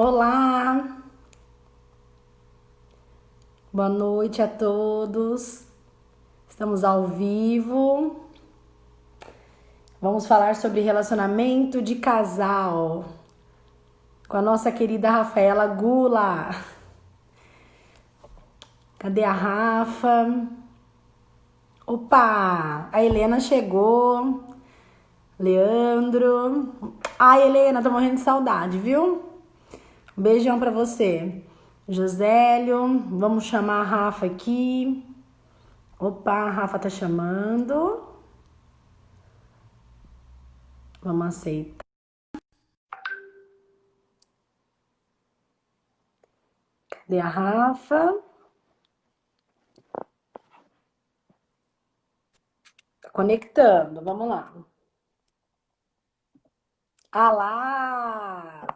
Olá, boa noite a todos. Estamos ao vivo. Vamos falar sobre relacionamento de casal com a nossa querida Rafaela Gula. Cadê a Rafa? Opa, a Helena chegou. Leandro. Ai, Helena, tô morrendo de saudade, viu? Um beijão pra você. Josélio, vamos chamar a Rafa aqui. Opa, a Rafa tá chamando. Vamos aceitar. Cadê a Rafa? Tá conectando, vamos lá. Ah lá!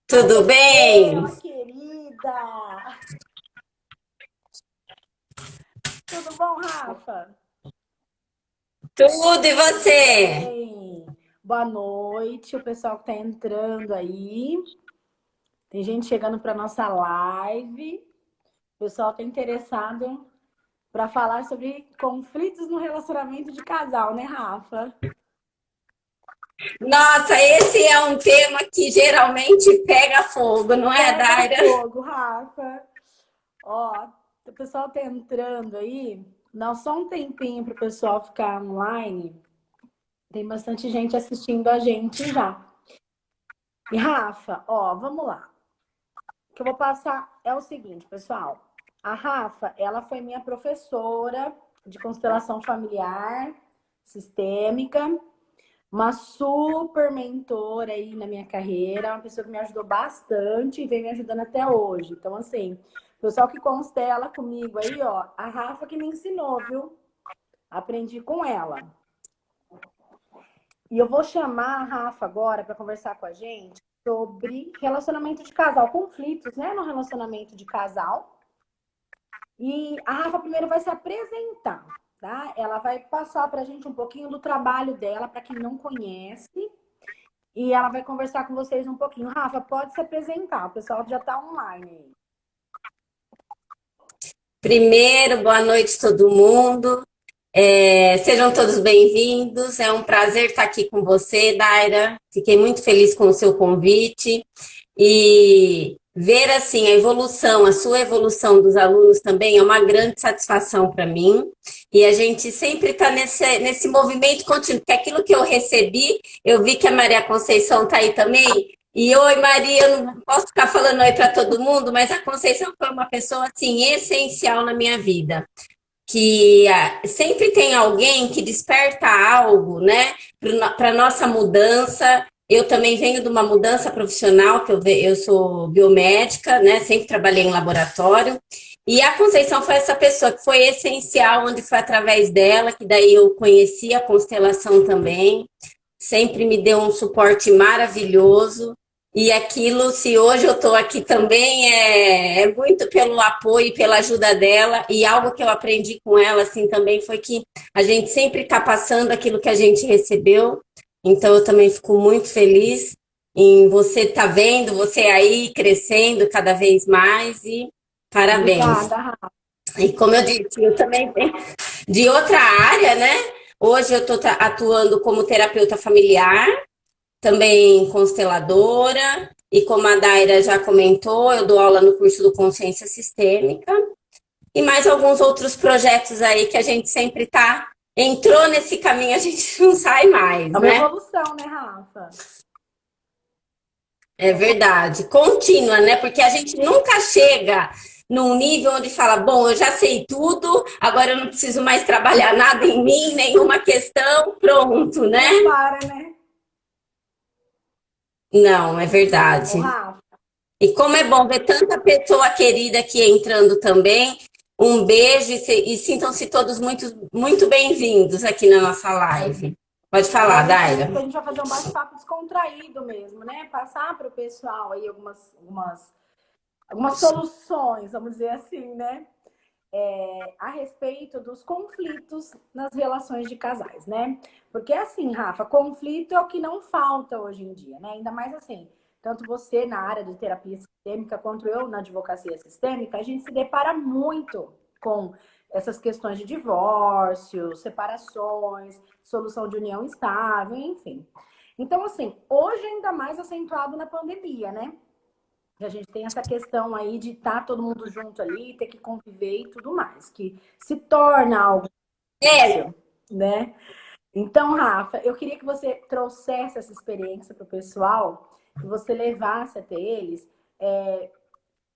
Tudo bem? Ela, querida! Tudo bom, Rafa? Tudo e você? Bem. Boa noite, o pessoal que tá entrando aí. Tem gente chegando para nossa live. O pessoal tá interessado para falar sobre conflitos no relacionamento de casal, né, Rafa? Nossa, esse é um tema que geralmente pega fogo, não é, Pega Daira? fogo, Rafa. Ó, o pessoal tá entrando aí. Dá só um tempinho pro pessoal ficar online. Tem bastante gente assistindo a gente já. E Rafa, ó, vamos lá. O que eu vou passar é o seguinte, pessoal. A Rafa, ela foi minha professora de constelação familiar sistêmica, uma super mentora aí na minha carreira, uma pessoa que me ajudou bastante e vem me ajudando até hoje. Então, assim, pessoal que constela comigo aí, ó, a Rafa que me ensinou, viu? Aprendi com ela. E eu vou chamar a Rafa agora para conversar com a gente sobre relacionamento de casal, conflitos, né, no relacionamento de casal. E a Rafa primeiro vai se apresentar, tá? Ela vai passar para a gente um pouquinho do trabalho dela, para quem não conhece. E ela vai conversar com vocês um pouquinho. Rafa, pode se apresentar, o pessoal já está online aí. Primeiro, boa noite todo mundo. Sejam todos bem-vindos. É um prazer estar aqui com você, Daira. Fiquei muito feliz com o seu convite e ver assim a evolução, a sua evolução dos alunos também é uma grande satisfação para mim. E a gente sempre está nesse movimento contínuo, porque aquilo que eu recebi, eu vi que a Maria Conceição está aí também. E oi, Maria, eu não posso ficar falando oi para todo mundo, mas a Conceição foi uma pessoa assim essencial na minha vida, que sempre tem alguém que desperta algo, né, para nossa mudança. Eu também venho de uma mudança profissional, eu sou biomédica, né, sempre trabalhei em laboratório, e a Conceição foi essa pessoa que foi essencial, onde foi através dela que daí eu conheci a constelação também, sempre me deu um suporte maravilhoso. E aquilo, se hoje eu estou aqui também, é muito pelo apoio e pela ajuda dela. E algo que eu aprendi com ela, assim, também foi que a gente sempre está passando aquilo que a gente recebeu. Então, eu também fico muito feliz em você estar vendo, você aí crescendo cada vez mais. E parabéns. Obrigada, Rafa. E como eu disse, eu também venho de outra área, né? Hoje eu estou atuando como terapeuta familiar, também consteladora, e como a Daira já comentou, eu dou aula no curso do Consciência Sistêmica, e mais alguns outros projetos aí que a gente sempre tá, entrou nesse caminho, a gente não sai mais, É uma né? evolução, né, Rafa? É verdade, contínua, né? Porque a gente nunca chega num nível onde fala, bom, eu já sei tudo, agora eu não preciso mais trabalhar nada em mim, nenhuma questão, pronto, né? Não para, né? Não, é Ô, verdade. Rafa, E como é bom ver tanta pessoa querida aqui entrando também. Um beijo e sintam-se todos muito, muito bem-vindos aqui na nossa live. Pode e falar, a Daira. gente vai fazer um bate-papo descontraído mesmo, né? Passar para o pessoal aí algumas soluções, vamos dizer assim, né? A respeito dos conflitos nas relações de casais, né? Porque assim, Rafa, conflito é o que não falta hoje em dia, né? Ainda mais assim, tanto você na área de terapia sistêmica quanto eu na advocacia sistêmica, a gente se depara muito com essas questões de divórcio, separações, solução de união estável, enfim. Então, assim, hoje ainda mais acentuado na pandemia, né? A gente tem essa questão aí de estar todo mundo junto ali, ter que conviver e tudo mais, que se torna algo difícil, né? Então, Rafa, eu queria que você trouxesse essa experiência para o pessoal, que você levasse até eles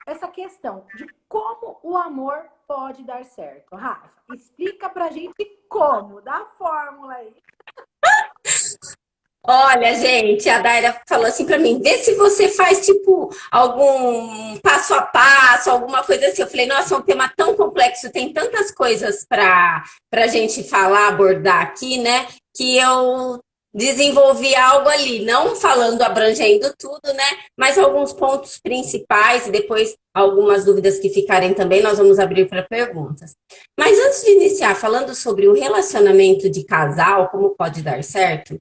essa questão de como o amor pode dar certo. Rafa, explica pra gente como, dá a fórmula aí. Olha, gente, a Daira falou assim para mim, vê se você faz, tipo, algum passo a passo, alguma coisa assim. Eu falei, nossa, é um tema tão complexo, tem tantas coisas para gente falar, abordar aqui, né? Que eu desenvolvi algo ali, não falando, abrangendo tudo, né? Mas alguns pontos principais e depois algumas dúvidas que ficarem também, nós vamos abrir para perguntas. Mas antes de iniciar, falando sobre o relacionamento de casal, como pode dar certo,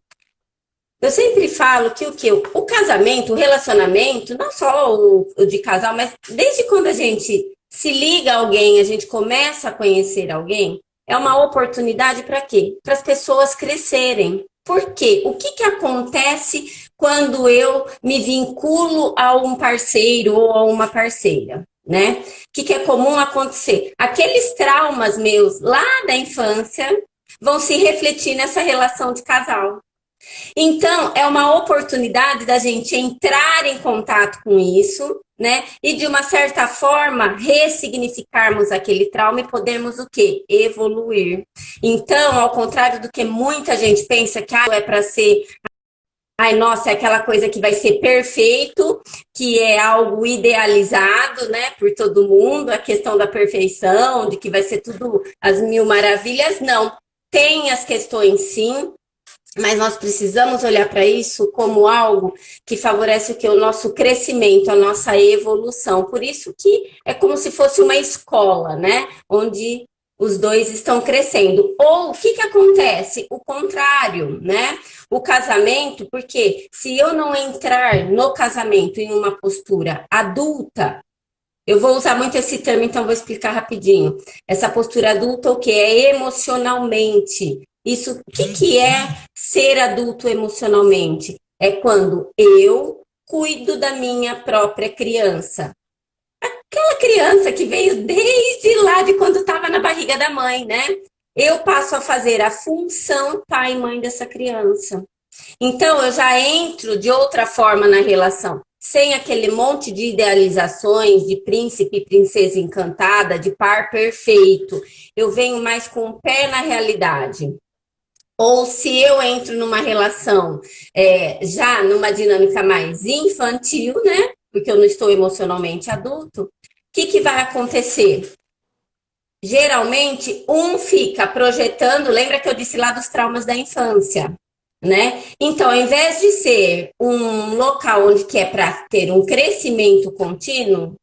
eu sempre falo que o casamento, o relacionamento, não só o de casal, mas desde quando a gente se liga a alguém, a gente começa a conhecer alguém, é uma oportunidade para quê? Para as pessoas crescerem. Por quê? O que acontece quando eu me vinculo a um parceiro ou a uma parceira, né? O que é comum acontecer? Aqueles traumas meus lá da infância vão se refletir nessa relação de casal. Então, é uma oportunidade da gente entrar em contato com isso, né? E de uma certa forma ressignificarmos aquele trauma e podermos o quê? Evoluir. Então, ao contrário do que muita gente pensa que é para ser, ai, nossa, é aquela coisa que vai ser perfeito, que é algo idealizado, né, por todo mundo, a questão da perfeição, de que vai ser tudo as mil maravilhas, não. Tem as questões sim, mas nós precisamos olhar para isso como algo que favorece o que? O nosso crescimento, a nossa evolução. Por isso que é como se fosse uma escola, né? Onde os dois estão crescendo. Ou o que acontece? O contrário, né? O casamento, porque se eu não entrar no casamento em uma postura adulta, eu vou usar muito esse termo, então vou explicar rapidinho. Essa postura adulta, o que é emocionalmente? Isso, o que é ser adulto emocionalmente? É quando eu cuido da minha própria criança. Aquela criança que veio desde lá de quando estava na barriga da mãe, né? Eu passo a fazer a função pai e mãe dessa criança. Então, eu já entro de outra forma na relação, sem aquele monte de idealizações de príncipe e princesa encantada, de par perfeito. Eu venho mais com o pé na realidade. Ou se eu entro numa relação já numa dinâmica mais infantil, né? Porque eu não estou emocionalmente adulto, o que vai acontecer? Geralmente, um fica projetando, lembra que eu disse lá dos traumas da infância, né? Então, ao invés de ser um local onde que é para ter um crescimento contínuo,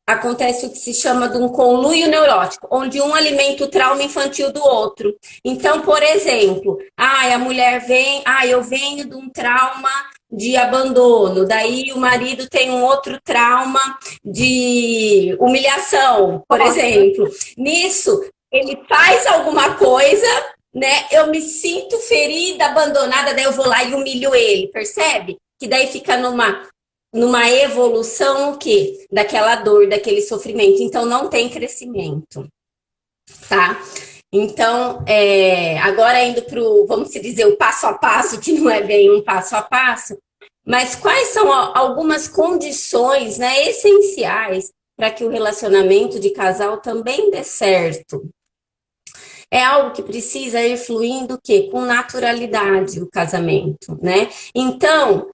acontece o que se chama de um conluio neurótico, onde um alimenta o trauma infantil do outro. Então, por exemplo, a mulher vem, eu venho de um trauma de abandono, daí o marido tem um outro trauma de humilhação, por exemplo. Nisso, ele faz alguma coisa, né? Eu me sinto ferida, abandonada, daí eu vou lá e humilho ele, percebe? Que daí fica numa evolução o quê? Daquela dor, daquele sofrimento. Então, não tem crescimento, tá? Então, agora indo para o, vamos dizer, o passo a passo, que não é bem um passo a passo, mas quais são algumas condições, né, essenciais para que o relacionamento de casal também dê certo? É algo que precisa ir fluindo o quê? Com naturalidade o casamento, né? Então,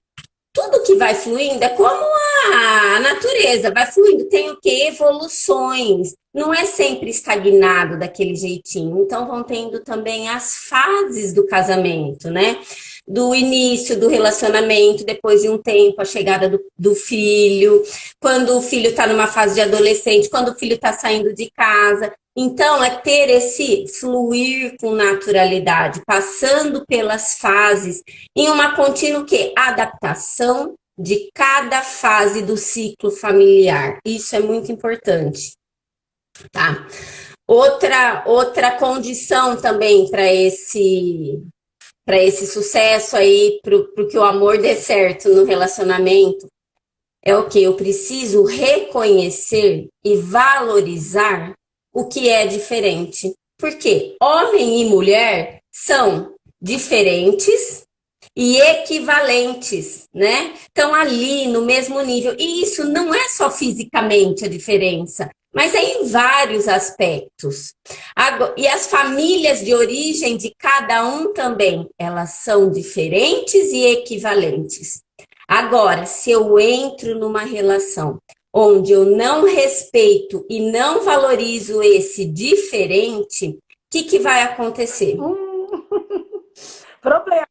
tudo que vai fluindo é como a natureza, vai fluindo, tem o que? Evoluções, não é sempre estagnado daquele jeitinho. Então vão tendo também as fases do casamento, né? Do início do relacionamento, depois de um tempo, a chegada do filho, quando o filho está numa fase de adolescente, quando o filho está saindo de casa. Então, é ter esse fluir com naturalidade, passando pelas fases, em uma contínua que adaptação, de cada fase do ciclo familiar. Isso é muito importante, tá? Outra condição também para esse sucesso aí, para que o amor dê certo no relacionamento, é o que? Eu preciso reconhecer e valorizar o que é diferente. Porque homem e mulher são diferentes e equivalentes, né? Estão ali no mesmo nível. E isso não é só fisicamente a diferença, mas é em vários aspectos. E as famílias de origem de cada um também, elas são diferentes e equivalentes. Agora, se eu entro numa relação onde eu não respeito e não valorizo esse diferente, o que vai acontecer? Problema.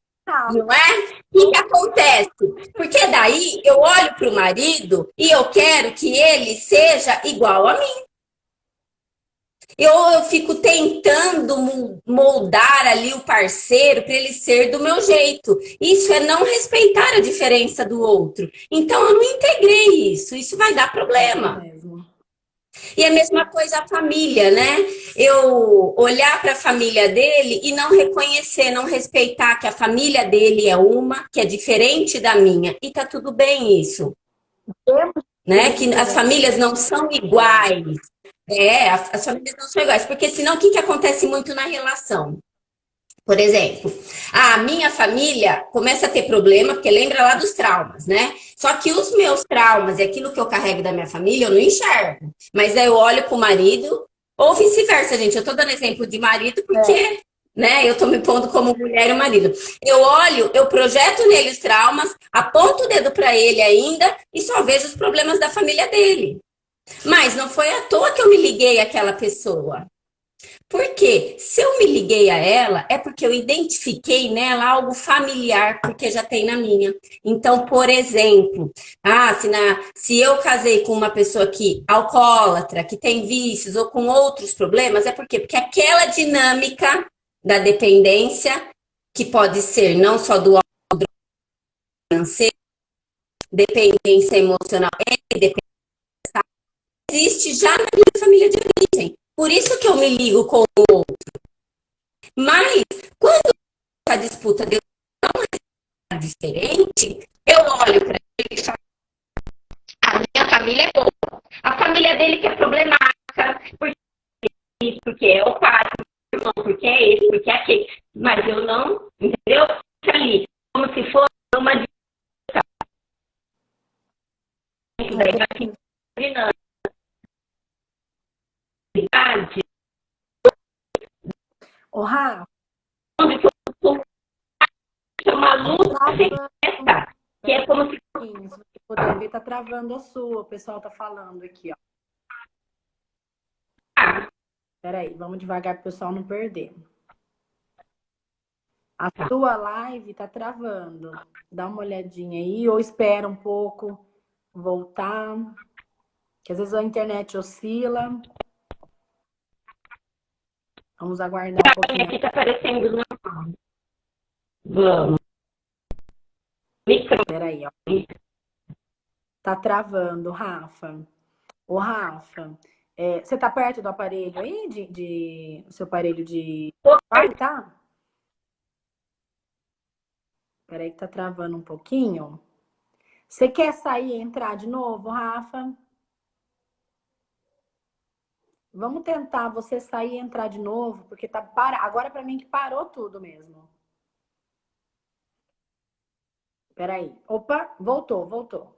Não é? O que acontece? Porque daí eu olho para o marido e eu quero que ele seja igual a mim. Eu fico tentando moldar ali o parceiro para ele ser do meu jeito. Isso é não respeitar a diferença do outro. Então eu não integrei isso. Isso vai dar problema. Mesmo. E a mesma coisa a família, né? Eu olhar para a família dele e não reconhecer, não respeitar que a família dele é uma, que é diferente da minha. E tá tudo bem isso, né? Que as famílias não são iguais. As famílias não são iguais, porque senão o que acontece muito na relação? Por exemplo, a minha família começa a ter problema, porque lembra lá dos traumas, né? Só que os meus traumas e aquilo que eu carrego da minha família, eu não enxergo. Mas aí eu olho para o marido, ou vice-versa, gente. Eu estou dando exemplo de marido porque, né, eu estou me pondo como mulher e marido. Eu olho, eu projeto nele os traumas, aponto o dedo para ele ainda e só vejo os problemas da família dele. Mas não foi à toa que eu me liguei àquela pessoa. Porque se eu me liguei a ela, é porque eu identifiquei nela algo familiar, porque já tem na minha. Então, por exemplo, se eu casei com uma pessoa que alcoólatra, que tem vícios ou com outros problemas, é por quê? Porque aquela dinâmica da dependência, que pode ser não só do financeiro, dependência emocional e dependência, existe já na minha família de origem. Por isso que eu me ligo com o outro. Mas, quando a disputa deu tão diferente, eu olho para ele e falo, a minha família é boa. A família dele que é problemática, porque é isso, porque é o pai, porque é esse, porque é aquele. Mas eu não, entendeu? Fica ali, como se fosse uma dinâmica. Ô, Rafa, Uma luta que é como se se você puder ver, tá travando a sua. O pessoal tá falando aqui, ó. Peraí, vamos devagar para o pessoal não perder. A sua live tá travando. Dá uma olhadinha aí, ou espera um pouco voltar. Que às vezes a internet oscila. Vamos aguardar um pouquinho. aqui tá aparecendo normal. Vamos. Peraí, ó. Tá travando, Rafa. Ô, Rafa, você tá perto do aparelho aí? O seu aparelho de... tá? Peraí que tá travando um pouquinho. Você quer sair e entrar de novo, Rafa? Vamos tentar você sair e entrar de novo, porque tá agora para mim que parou tudo mesmo. Peraí. Opa, voltou. Voltou.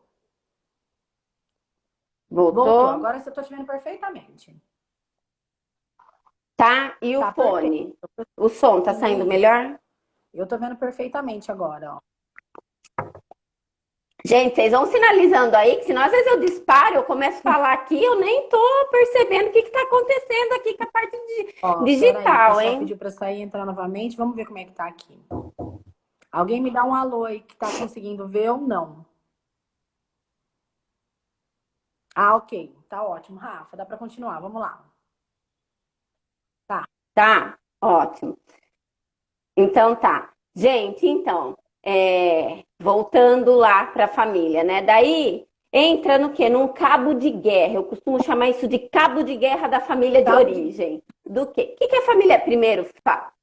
Agora eu tô te vendo perfeitamente. Tá? E o fone? Perfeito. O som tá saindo melhor? Eu tô vendo perfeitamente agora, ó. Gente, vocês vão sinalizando aí, que senão às vezes eu disparo, eu começo a falar aqui, eu nem tô percebendo o que tá acontecendo aqui com a parte digital, aí, hein? Pediu pra sair e entrar novamente. Vamos ver como é que tá aqui. Alguém me dá um alô aí que tá conseguindo ver ou não? Ok. Tá ótimo, Rafa. Dá pra continuar. Vamos lá. Tá, ótimo. Então tá. Gente, voltando lá para a família, né? Daí entra no quê? Num cabo de guerra. Eu costumo chamar isso de cabo de guerra da família de Sabe? origem. Do quê? O que é família? Primeiro,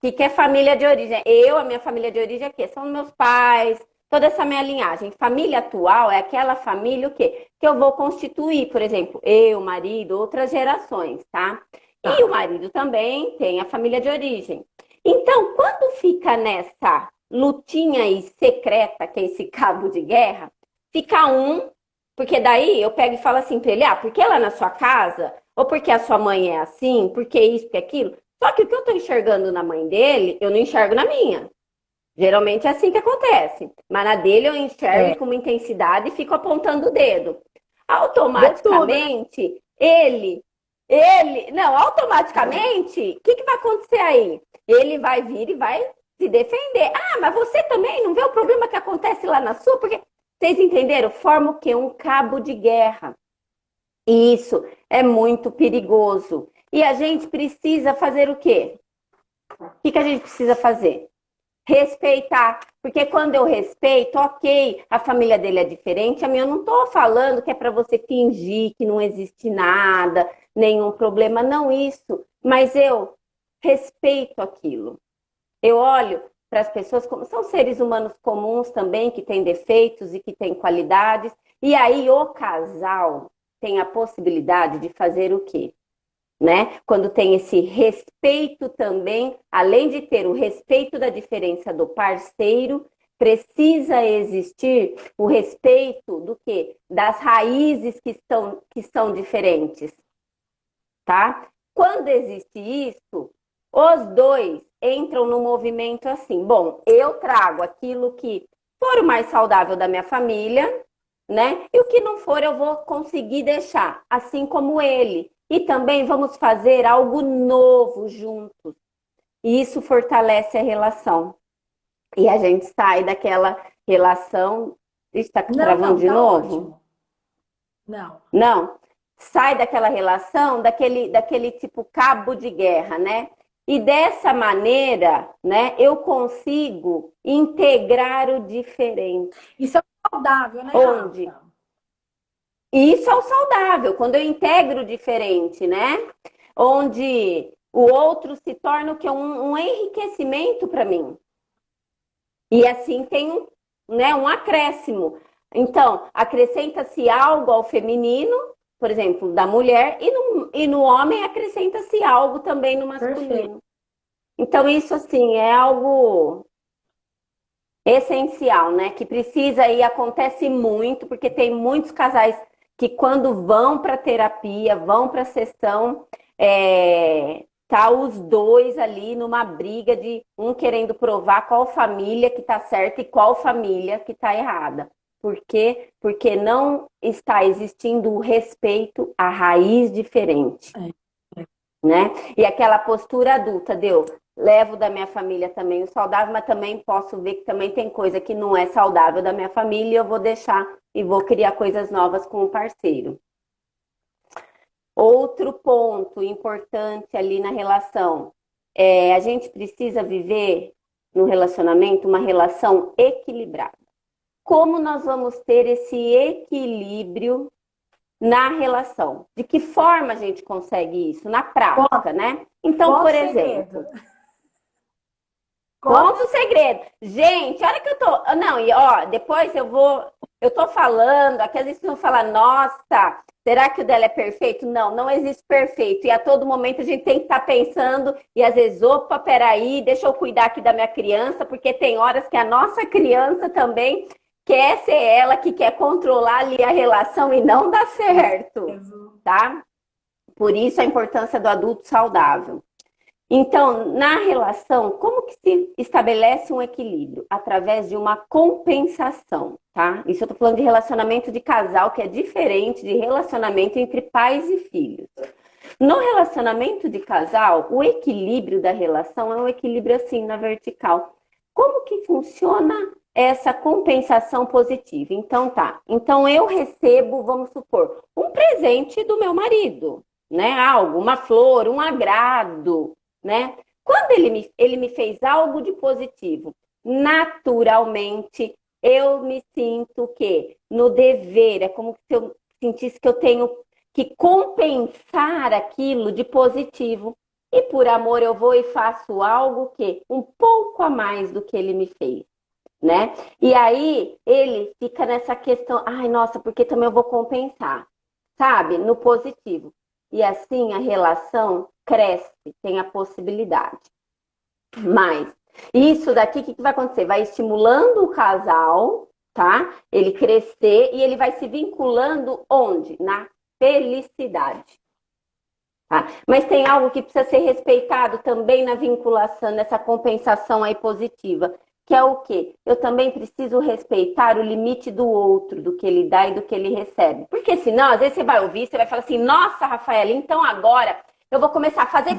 o que é família de origem? A minha família de origem é o quê? São meus pais, toda essa minha linhagem. Família atual é aquela família o quê? Que eu vou constituir, por exemplo, eu, marido, outras gerações, tá? E o Tá. marido também tem a família de origem. Então, quando fica nessa lutinha aí secreta, que é esse cabo de guerra, fica um, porque daí eu pego e falo assim pra ele, porque lá na sua casa, ou porque a sua mãe é assim, porque isso, porque aquilo. Só que o que eu tô enxergando na mãe dele, eu não enxergo na minha. Geralmente é assim que acontece. Mas na dele eu enxergo É. com uma intensidade e fico apontando o dedo. Vê tudo, né? Automaticamente, não, automaticamente, o que vai acontecer aí? Ele vai vir e vai se defender. Mas você também não vê o problema que acontece lá na sua? Porque vocês entenderam? Forma o quê? Um cabo de guerra. E isso é muito perigoso. E a gente precisa fazer o quê? O que a gente precisa fazer? Respeitar, porque quando eu respeito, ok, a família dele é diferente, a minha eu não estou falando que é para você fingir que não existe nada, nenhum problema, não isso, mas eu respeito aquilo. Eu olho para as pessoas como são seres humanos comuns também, que têm defeitos e que têm qualidades, e aí o casal tem a possibilidade de fazer o quê? Né? Quando tem esse respeito também, além de ter o respeito da diferença do parceiro, precisa existir o respeito do quê? Das raízes que são diferentes, tá? Quando existe isso, os dois entram no movimento assim, bom, eu trago aquilo que for o mais saudável da minha família, né? E o que não for, eu vou conseguir deixar, assim como ele. E também vamos fazer algo novo juntos. E isso fortalece a relação. E a gente sai daquela relação. Está Não, travando não, de tá novo? ótimo. Não. Não. Sai daquela relação, daquele tipo cabo de guerra, né? E dessa maneira, né, eu consigo integrar o diferente. Isso é saudável, né, Onde Rafa? E isso é o saudável, quando eu integro o diferente, né? Onde o outro se torna o que? Um enriquecimento para mim. E assim tem um acréscimo. Então, acrescenta-se algo ao feminino, por exemplo, da mulher, e no homem acrescenta-se algo também no Perfeito. masculino. Então, isso assim é algo essencial, né? Que precisa e acontece muito, porque tem muitos casais que quando vão para terapia, vão para sessão, tá os dois ali numa briga de um querendo provar qual família que tá certa e qual família que tá errada. Por quê? Porque não está existindo o respeito à raiz diferente, É, é. né? E aquela postura adulta, levo da minha família também o saudável, mas também posso ver que também tem coisa que não é saudável da minha família e eu vou deixar e vou criar coisas novas com o parceiro. Outro ponto importante ali na relação a gente precisa viver no relacionamento uma relação equilibrada. Como nós vamos ter esse equilíbrio na relação? De que forma a gente consegue isso? Na prática, Conta, né? Então, conta por o segredo. exemplo, Conta. conta o segredo. Gente, olha que eu tô. Não, e ó, depois eu vou. Eu tô falando, aqui às vezes vocês vão falar, nossa, será que o dela é perfeito? Não, não existe perfeito. E a todo momento a gente tem que estar pensando, e às vezes, opa, peraí, deixa eu cuidar aqui da minha criança, porque tem horas que a nossa criança também quer ser ela que quer controlar ali a relação e não dá certo, Mesmo. tá? Por isso a importância do adulto saudável. Então, na relação, como que se estabelece um equilíbrio? Através de uma compensação, tá? Isso eu tô falando de relacionamento de casal, que é diferente de relacionamento entre pais e filhos. No relacionamento de casal, o equilíbrio da relação é um equilíbrio assim, na vertical. Como que funciona essa compensação positiva? Então tá, então eu recebo, vamos supor, um presente do meu marido, né? Algo, uma flor, um agrado, né? Quando ele me fez algo de positivo, naturalmente eu me sinto que no dever, é como se eu sentisse que eu tenho que compensar aquilo de positivo. E por amor eu vou e faço algo que um pouco a mais do que ele me fez, né? E aí ele fica nessa questão, ai, nossa, porque também eu vou compensar, sabe? No positivo. E assim a relação cresce, tem a possibilidade. Mas isso daqui, o que vai acontecer? Vai estimulando o casal, tá? Ele crescer e ele vai se vinculando onde? Na felicidade. Tá? Mas tem algo que precisa ser respeitado também na vinculação, nessa compensação aí positiva, que é o quê? Eu também preciso respeitar o limite do outro, do que ele dá e do que ele recebe. Porque senão, às vezes você vai ouvir, você vai falar assim, nossa, Rafaela, então agora eu vou começar a fazer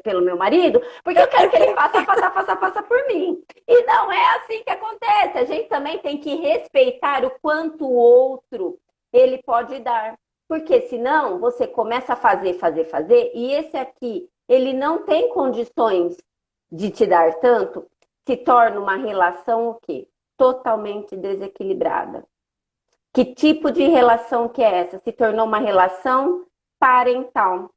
pelo meu marido, porque eu quero que ele faça por mim. E não é assim que acontece. A gente também tem que respeitar o quanto o outro ele pode dar. Porque senão você começa a fazer, e esse aqui, ele não tem condições de te dar tanto, se torna uma relação o quê? Totalmente desequilibrada. Que tipo de relação que é essa? Se tornou uma relação parental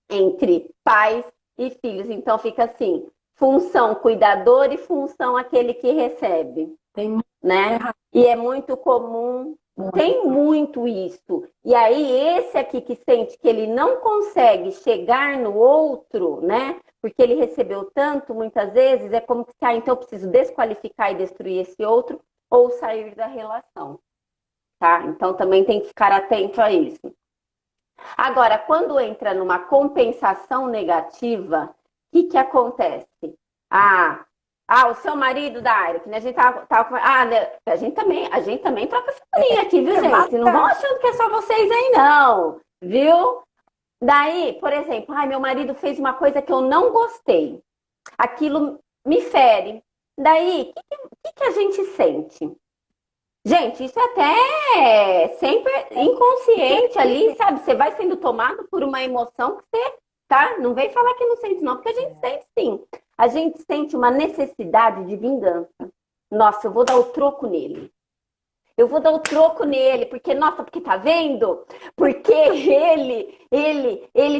entre pais e filhos. Então fica assim, função cuidador e função aquele que recebe, Tem né? E é muito comum, tem muito isso. E aí esse aqui que sente que ele não consegue chegar no outro, né? Porque ele recebeu tanto, muitas vezes, é como que, então eu preciso desqualificar e destruir esse outro ou sair da relação, tá? Então também tem que ficar atento a isso. Agora, quando entra numa compensação negativa, o que acontece? O seu marido, Daira, que a gente tava né, a gente também troca figurinha aqui, viu, gente? Não vão achando que é só vocês aí, não, viu? Daí, por exemplo, meu marido fez uma coisa que eu não gostei. Aquilo me fere. Daí, o que a gente sente? Gente, isso é até sempre inconsciente ali, sabe? Você vai sendo tomado por uma emoção que você, tá? Não vem falar que não sente, não, porque a gente sente sim. A gente sente uma necessidade de vingança. Nossa, eu vou dar o troco nele. Eu vou dar o troco nele, porque, nossa, porque tá vendo? Porque ele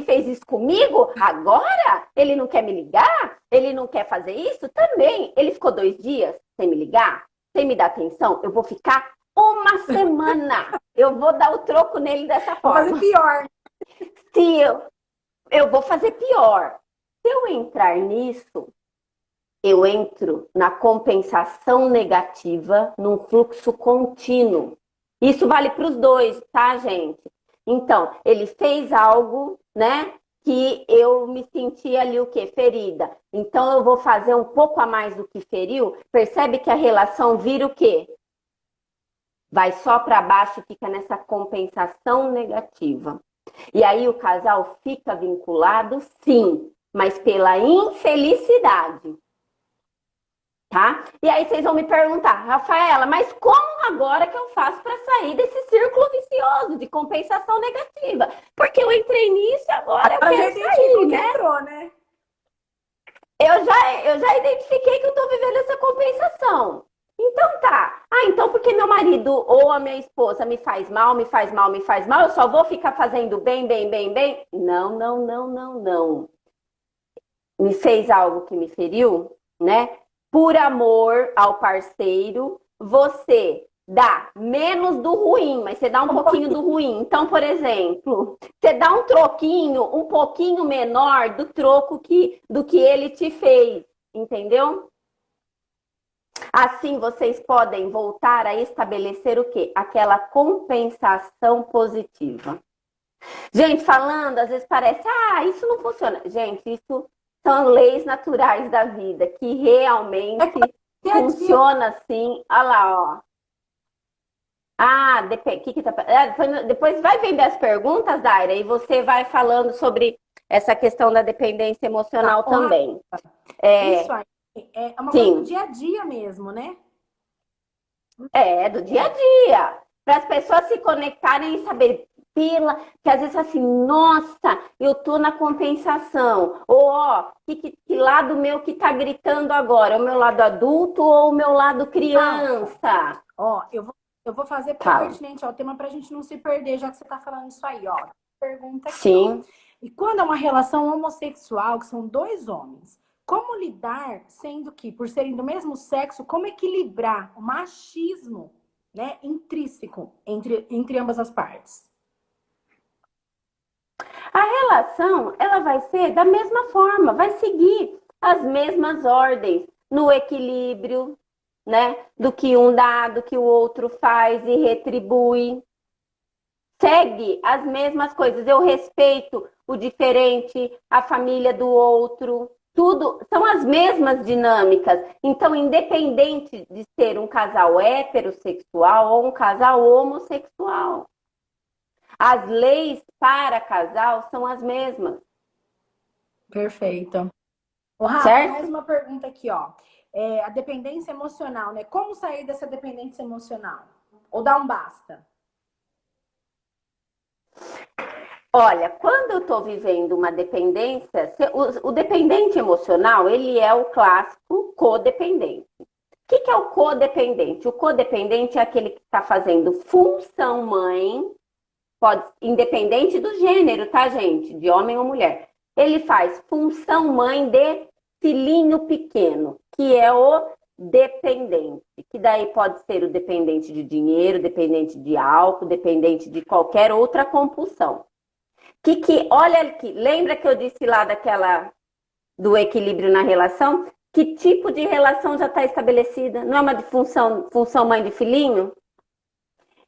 fez isso comigo, agora ele não quer me ligar, ele não quer fazer isso também. Ele ficou 2 dias sem me ligar, sem me dar atenção, eu vou ficar uma semana. Eu vou dar o troco nele dessa forma. Vou fazer pior. Se eu vou fazer pior. Se eu entrar nisso, eu entro na compensação negativa, num fluxo contínuo. Isso vale para os dois, tá, gente? Então, ele fez algo, né? Que eu me senti ali o quê? Ferida. Então, eu vou fazer um pouco a mais do que feriu. Percebe que a relação vira o quê? Vai só para baixo e fica nessa compensação negativa. E aí o casal fica vinculado, sim, mas pela infelicidade. Tá? E aí vocês vão me perguntar, Rafaela, mas como agora que eu faço para sair desse círculo vicioso de compensação negativa? Porque eu entrei nisso e agora eu quero sair, né? Entrou, né? Eu já identifiquei que eu estou vivendo essa compensação. Então tá. Então porque meu marido ou a minha esposa me faz mal, eu só vou ficar fazendo bem. Não, não, não, não, não. Me fez algo que me feriu, né? Por amor ao parceiro, você dá menos do ruim, mas você dá um pouquinho do ruim. Então, por exemplo, você dá um troquinho um pouquinho menor do troco do que ele te fez, entendeu? Assim, vocês podem voltar a estabelecer o quê? Aquela compensação positiva. Gente, falando, às vezes parece, isso não funciona. Gente, isso são leis naturais da vida, que realmente funciona assim. Olha lá, ó. Depois vai vendo as perguntas, Daira, e você vai falando sobre essa questão da dependência emocional também. Isso aí é uma coisa do dia a dia mesmo, né? Do dia a dia. Para as pessoas se conectarem e saberem, pela... Que às vezes assim, nossa, eu tô na compensação. Ou, ó, que lado meu que tá gritando agora? É o meu lado adulto ou o meu lado Rafa, criança? ó, eu vou fazer porque é Fala. pertinente ao tema pra gente não se perder, já que você tá falando isso aí, ó. Pergunta aqui, ó. Sim. E quando é uma relação homossexual, que são dois homens, como lidar, sendo que, por serem do mesmo sexo, como equilibrar o machismo, né, intrínseco entre ambas as partes? A relação, ela vai ser da mesma forma, vai seguir as mesmas ordens no equilíbrio, né? Do que um dá, do que o outro faz e retribui. Segue as mesmas coisas. Eu respeito o diferente, a família do outro. Tudo são as mesmas dinâmicas. Então, independente de ser um casal heterossexual ou um casal homossexual, as leis para casal são as mesmas, Perfeito. Ô, Rafa, mais certo? uma pergunta aqui, ó. É, a dependência emocional, né? Como sair dessa dependência emocional? Ou dar um basta? Olha, quando eu estou vivendo uma dependência, o dependente emocional, ele é o clássico codependente. O que é o codependente? O codependente é aquele que está fazendo função mãe, pode, independente do gênero, tá, gente? De homem ou mulher. Ele faz função mãe de filhinho pequeno, que é o dependente. Que daí pode ser o dependente de dinheiro, dependente de álcool, dependente de qualquer outra compulsão. Olha aqui, lembra que eu disse lá do equilíbrio na relação? Que tipo de relação já está estabelecida? Não é uma de função mãe de filhinho?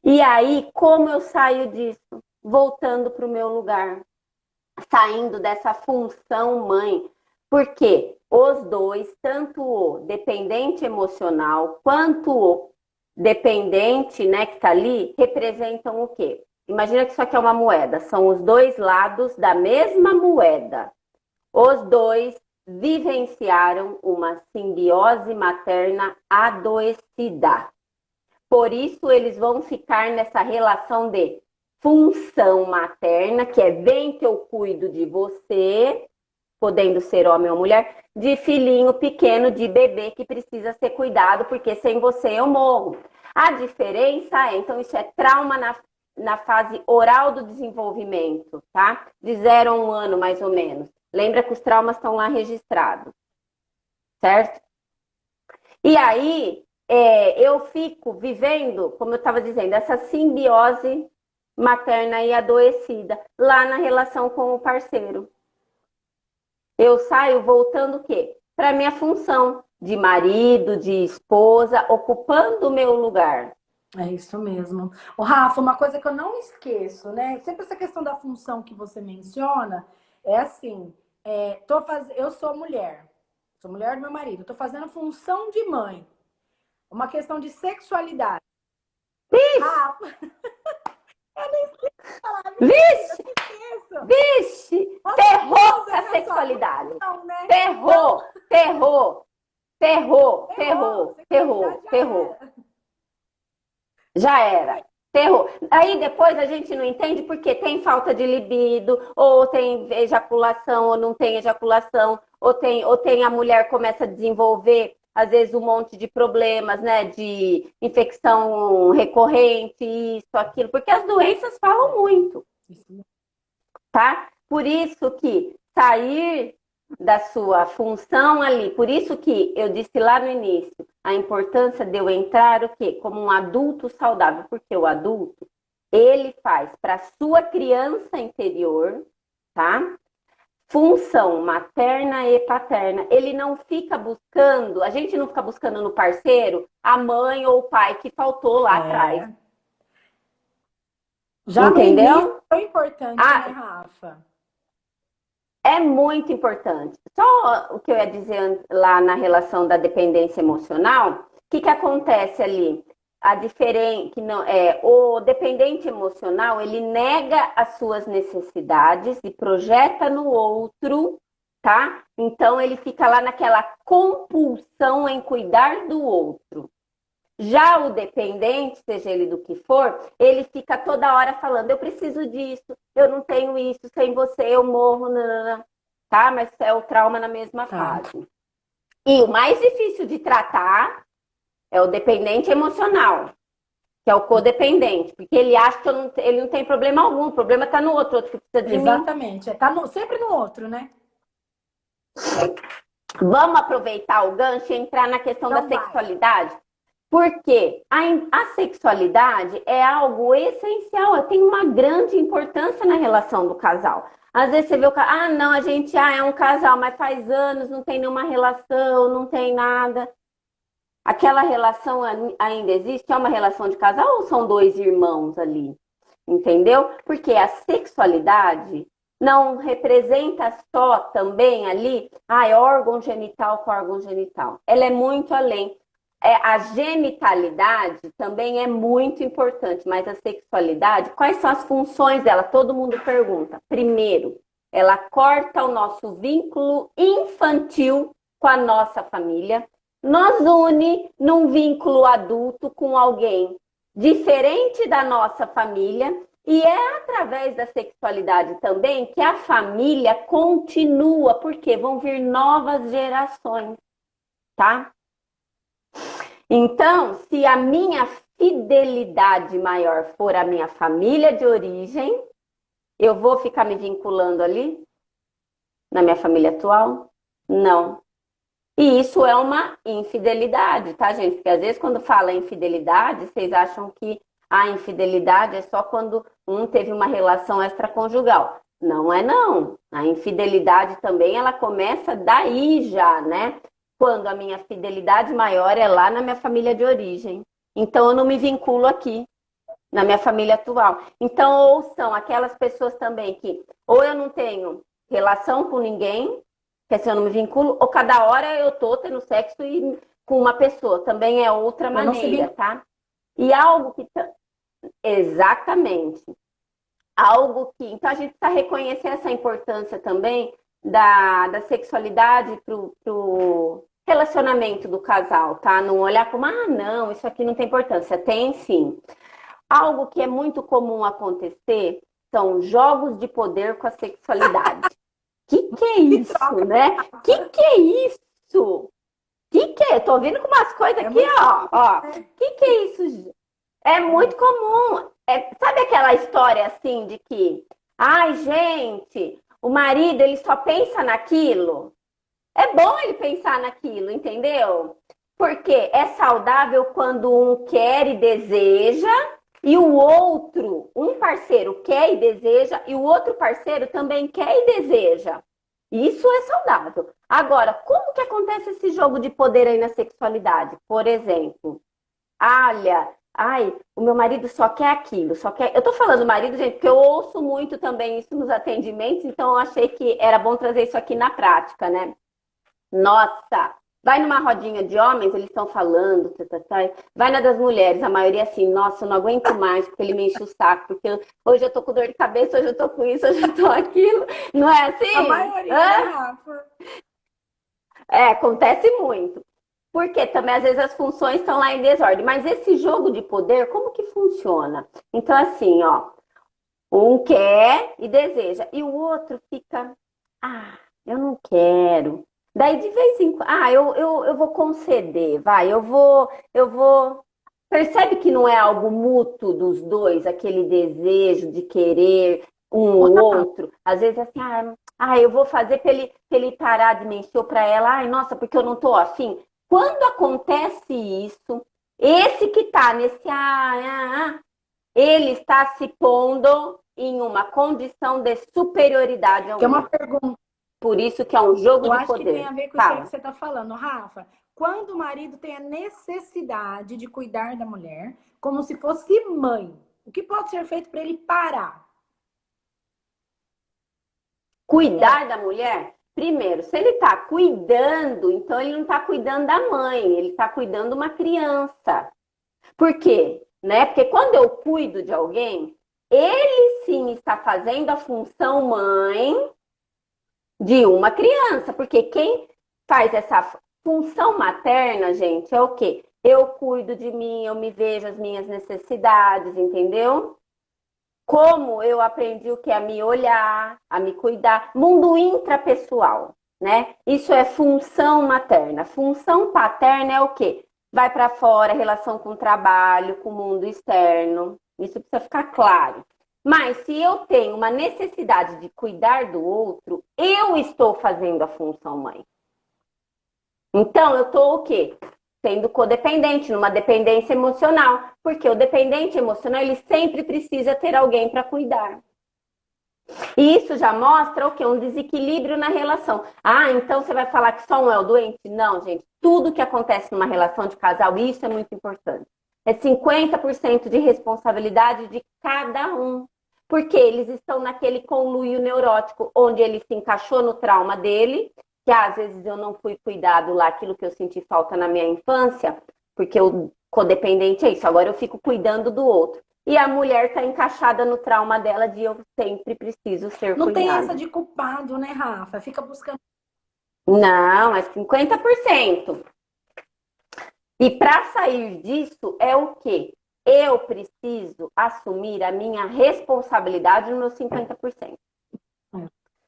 E aí, como eu saio disso? Voltando para o meu lugar, saindo dessa função mãe. Porque os dois, tanto o dependente emocional quanto o dependente, né, que está ali, representam o quê? Imagina que isso aqui é uma moeda, são os dois lados da mesma moeda. Os dois vivenciaram uma simbiose materna adoecida. Por isso, eles vão ficar nessa relação de função materna, que é vem que eu cuido de você, podendo ser homem ou mulher, de filhinho pequeno, de bebê que precisa ser cuidado, porque sem você eu morro. A diferença é, então, isso é trauma na fase oral do desenvolvimento, tá? De 0 a 1 ano, mais ou menos. Lembra que os traumas estão lá registrados, certo? E aí, eu fico vivendo, como eu estava dizendo, essa simbiose materna e adoecida lá na relação com o parceiro. Eu saio voltando o quê? Para minha função de marido, de esposa, ocupando o meu lugar. É isso mesmo. O Rafa, uma coisa que eu não esqueço, né? Sempre essa questão da função que você menciona é assim: eu sou mulher do meu marido, estou fazendo função de mãe, uma questão de sexualidade. Rafa, eu nem sei falar, mentira, Vixe, eu esqueço. vixe, Você ferrou com usa a na sua sexualidade. função, né? Não, Ferrou, ferrou, ferrou, errou, ferrou, ferrou, sexualidade já ferrou. era. Já era. Ferrou. Aí depois a gente não entende porque tem falta de libido, ou tem ejaculação, ou não tem ejaculação, ou tem a mulher começa a desenvolver, às vezes, um monte de problemas, né? De infecção recorrente, isso, aquilo, porque as doenças falam muito, tá? Por isso que sair da sua função ali, por isso que eu disse lá no início, a importância de eu entrar o quê? Como um adulto saudável, porque o adulto, ele faz para a sua criança interior, tá? Função materna e paterna. Ele não fica buscando, a gente não fica buscando no parceiro a mãe ou o pai que faltou lá atrás. É. Já no início Entendeu? foi importante, né, Ah, Rafa? é muito importante. Só o que eu ia dizer lá na relação da dependência emocional, o que acontece ali? A diferença que não é o dependente emocional, ele nega as suas necessidades e projeta no outro, tá? Então ele fica lá naquela compulsão em cuidar do outro. Já o dependente, seja ele do que for, ele fica toda hora falando, eu preciso disso, eu não tenho isso, sem você eu morro, nanana. Tá? Mas é o trauma na mesma Tá. fase. E o mais difícil de tratar é o dependente emocional, que é o codependente, porque ele acha que ele não tem problema algum, o problema está no outro, outro que precisa de mim. Exatamente. Tá sempre no outro, né? Vamos aproveitar o gancho e entrar na questão da Então vai. sexualidade, porque a sexualidade é algo essencial, tem uma grande importância na relação do casal. Às vezes você vê o cara, não, a gente é um casal, mas faz anos, não tem nenhuma relação, não tem nada. Aquela relação ainda existe? É uma relação de casal ou são dois irmãos ali? Entendeu? Porque a sexualidade não representa só também ali, órgão genital com órgão genital. Ela é muito além. A genitalidade também é muito importante, mas a sexualidade, quais são as funções dela? Todo mundo pergunta. Primeiro, ela corta o nosso vínculo infantil com a nossa família, nos une num vínculo adulto com alguém diferente da nossa família, e é através da sexualidade também que a família continua, porque vão vir novas gerações, tá? Então, se a minha fidelidade maior for a minha família de origem, eu vou ficar me vinculando ali na minha família atual? Não. E isso é uma infidelidade, tá, gente? Porque às vezes quando fala infidelidade, vocês acham que a infidelidade é só quando um teve uma relação extraconjugal. Não é não. A infidelidade também, ela começa daí já, né? Quando a minha fidelidade maior é lá na minha família de origem. Então eu não me vinculo aqui, na minha família atual. Então, ou são aquelas pessoas também que ou eu não tenho relação com ninguém, que assim eu não me vinculo, ou cada hora eu tô tendo sexo com uma pessoa. Também é outra Eu não se maneira, tá? E algo que... Exatamente. Algo que... Então, a gente precisa reconhecer essa importância também da sexualidade pro relacionamento do casal, tá? Não olhar como, não, isso aqui não tem importância. Tem sim. Algo que é muito comum acontecer são jogos de poder com a sexualidade. Que é isso, né? Que é isso? Que é? Tô ouvindo com umas coisas aqui, ó. Que é isso? É muito comum. Sabe aquela história assim de que, gente, o marido ele só pensa naquilo? É bom ele pensar naquilo, entendeu? Porque é saudável quando um quer e deseja e o outro, um parceiro quer e deseja e o outro parceiro também quer e deseja. Isso é saudável. Agora, como que acontece esse jogo de poder aí na sexualidade? Por exemplo, olha, o meu marido só quer aquilo, só quer. Eu tô falando marido, gente, porque eu ouço muito também isso nos atendimentos, então eu achei que era bom trazer isso aqui na prática, né? Nossa, vai numa rodinha de homens, eles estão falando, vai na das mulheres, a maioria assim, nossa, eu não aguento mais, porque ele me enche o saco, porque hoje eu tô com dor de cabeça, hoje eu tô com isso, hoje eu tô aquilo. Não é assim? A maioria, né, Rafa? Acontece muito. Porque também às vezes as funções estão lá em desordem. Mas esse jogo de poder, como que funciona? Então, assim, ó, um quer e deseja, e o outro fica, eu não quero. Daí de vez em quando, eu vou conceder, vai, eu vou. Percebe que não é algo mútuo dos dois, aquele desejo de querer um ou outro. Às vezes assim, eu vou fazer pra ele parar de me encher pra ela, nossa, porque eu não tô afim. Quando acontece isso, esse que tá nesse ele está se pondo em uma condição de superioridade ao Tem uma outro. pergunta. Por isso que é um jogo Eu de acho que tem poder. a ver com isso aí Fala. que você está falando, Rafa. Quando o marido tem a necessidade de cuidar da mulher, como se fosse mãe, o que pode ser feito para ele parar? Cuidar da mulher? Primeiro, se ele está cuidando, então ele não está cuidando da mãe, ele está cuidando de uma criança. Por quê? Né? Porque quando eu cuido de alguém, ele sim está fazendo a função mãe de uma criança. Porque quem faz essa função materna, gente, é o quê? eu cuido de mim, eu me vejo as minhas necessidades, entendeu? Como eu aprendi o que é a me olhar, a me cuidar. Mundo intrapessoal, né? Isso é função materna. Função paterna é o quê? Vai para fora, relação com o trabalho, com o mundo externo. Isso precisa ficar claro. Mas se eu tenho uma necessidade de cuidar do outro, eu estou fazendo a função mãe. Então, eu estou o quê? Sendo codependente, numa dependência emocional. Porque o dependente emocional, ele sempre precisa ter alguém para cuidar. E isso já mostra o quê? Um desequilíbrio na relação. Ah, então você vai falar que só um é o doente? Não, gente. Tudo que acontece numa relação de casal, isso é muito importante. É 50% de responsabilidade de cada um. Porque eles estão naquele conluio neurótico, onde ele se encaixou no trauma dele, que às vezes eu não fui cuidado lá, aquilo que eu senti falta na minha infância, porque o codependente é isso, agora eu fico cuidando do outro. E a mulher está encaixada no trauma dela de eu sempre preciso ser Não tem essa cuidado. de culpado, né, Rafa? Fica buscando. Não, é 50%. E para sair disso é o quê? Eu preciso assumir a minha responsabilidade no meu 50%.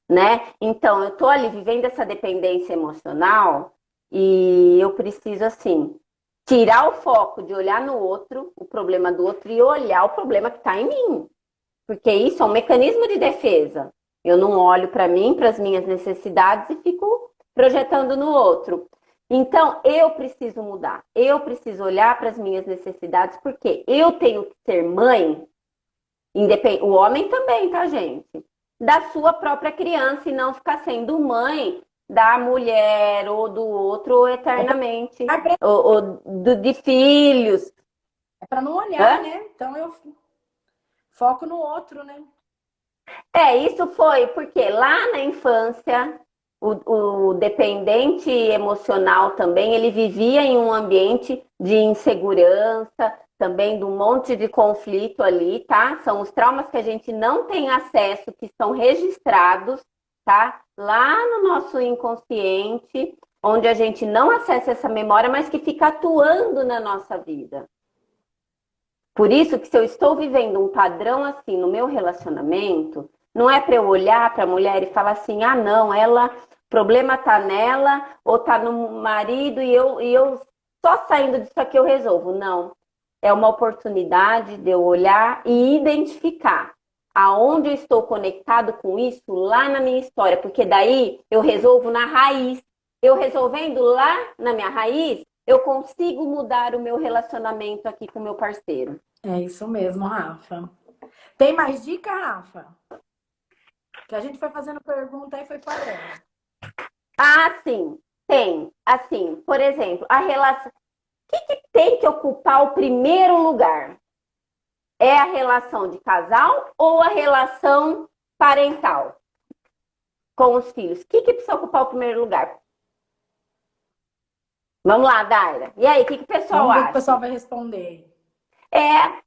Né? Então, eu tô ali vivendo essa dependência emocional e eu preciso, assim, tirar o foco de olhar no outro, o problema do outro, e olhar o problema que está em mim. Porque isso é um mecanismo de defesa. Eu não olho para mim, para as minhas necessidades e fico projetando no outro. Então, eu preciso mudar. Eu preciso olhar para as minhas necessidades, porque eu tenho que ser mãe, o homem também, tá, gente? Da sua própria criança e não ficar sendo mãe da mulher ou do outro eternamente, ou de filhos. É para não olhar, Hã? né? Então eu foco no outro, né? Isso foi porque lá na infância, o dependente emocional também, ele vivia em um ambiente de insegurança, também de um monte de conflito ali, tá? São os traumas que a gente não tem acesso, que estão registrados, tá? Lá no nosso inconsciente, onde a gente não acessa essa memória, mas que fica atuando na nossa vida. Por isso que se eu estou vivendo um padrão assim no meu relacionamento, não é para eu olhar para a mulher e falar assim, ah não, ela, o problema tá nela ou tá no marido e eu só saindo disso aqui eu resolvo. Não. É uma oportunidade de eu olhar e identificar aonde eu estou conectado com isso lá na minha história, porque daí eu resolvo na raiz. Eu resolvendo lá na minha raiz, eu consigo mudar o meu relacionamento aqui com o meu parceiro. É isso mesmo, Rafa. Tem mais dica, Rafa? Que a gente foi fazendo pergunta e foi parando. Ah, sim, tem. Assim, por exemplo, a relação. O que tem que ocupar o primeiro lugar? É a relação de casal ou a relação parental com os filhos? O que precisa ocupar o primeiro lugar? Vamos lá, Daira. E aí, o que o pessoal Vamos ver o que o acha? pessoal vai responder. É,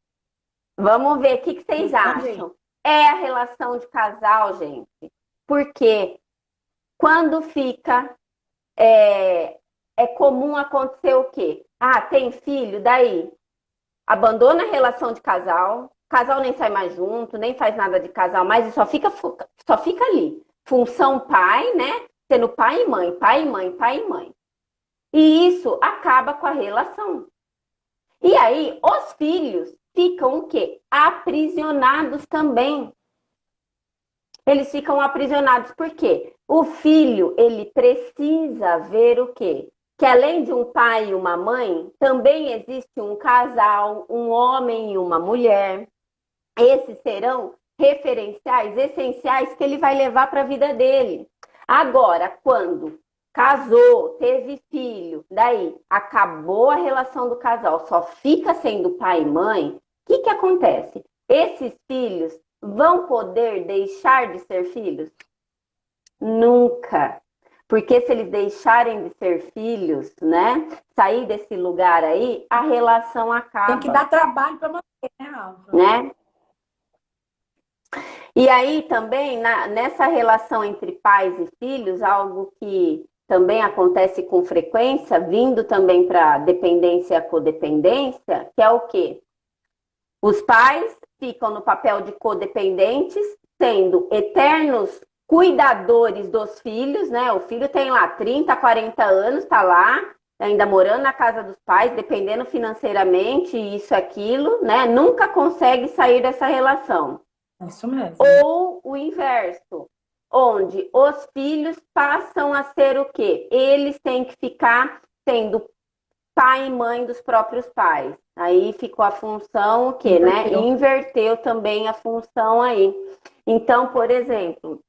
vamos ver o que vocês Responde aí. acham. É a relação de casal, gente. Porque quando fica é comum acontecer o quê? Ah, tem filho, daí abandona a relação de casal, casal nem sai mais junto, nem faz nada de casal mais e só fica ali. Função pai, né? Sendo pai e mãe, pai e mãe, pai e mãe. E isso acaba com a relação. E aí, os filhos ficam o quê? Aprisionados também. Eles ficam aprisionados por quê? O filho, ele precisa ver o quê? Que além de um pai e uma mãe, também existe um casal, um homem e uma mulher. Esses serão referenciais essenciais que ele vai levar para a vida dele. Agora, quando casou, teve filho, daí acabou a relação do casal, só fica sendo pai e mãe, o que acontece? Esses filhos vão poder deixar de ser filhos? Nunca. Porque se eles deixarem de ser filhos, né? Sair desse lugar aí, a relação Tem que acaba, dar trabalho para manter, né, Rafa? né? E aí também, nessa relação entre pais e filhos, algo que também acontece com frequência, vindo também para dependência e codependência, que é o quê? Os pais ficam no papel de codependentes, sendo eternos cuidadores dos filhos, né? O filho tem lá 30, 40 anos, tá lá, ainda morando na casa dos pais, dependendo financeiramente, isso, aquilo, né? Nunca consegue sair dessa relação. É isso mesmo. Ou o inverso, onde os filhos passam a ser o quê? Eles têm que ficar sendo pai e mãe dos próprios pais. Aí ficou a função o quê, né? Inverteu também a função aí. Então, por exemplo,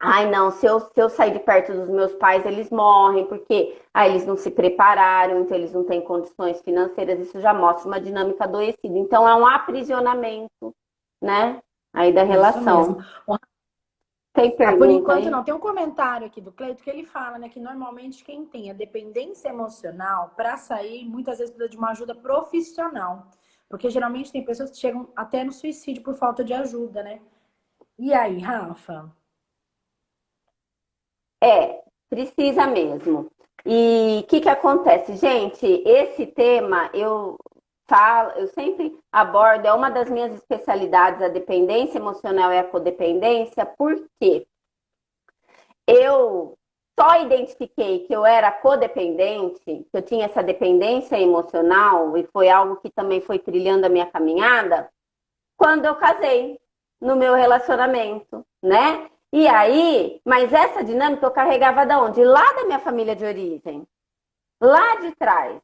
ai não, se eu sair de perto dos meus pais, eles morrem, porque eles não se prepararam, então eles não têm condições financeiras, isso já mostra uma dinâmica adoecida. Então é um aprisionamento, né? Aí da relação. Tem Por pergunta enquanto aí? não. Tem um comentário aqui do Cleito que ele fala, né, que normalmente quem tem a dependência emocional, para sair, muitas vezes precisa de uma ajuda profissional. Porque geralmente tem pessoas que chegam até no suicídio por falta de ajuda, né? E aí, Rafa? Precisa mesmo. E o que acontece? Gente, esse tema eu falo, eu sempre abordo, é uma das minhas especialidades, a dependência emocional e a codependência, porque eu só identifiquei que eu era codependente, que eu tinha essa dependência emocional, e foi algo que também foi trilhando a minha caminhada, quando eu casei, no meu relacionamento, né? E aí, mas essa dinâmica eu carregava da onde? Lá da minha família de origem, lá de trás.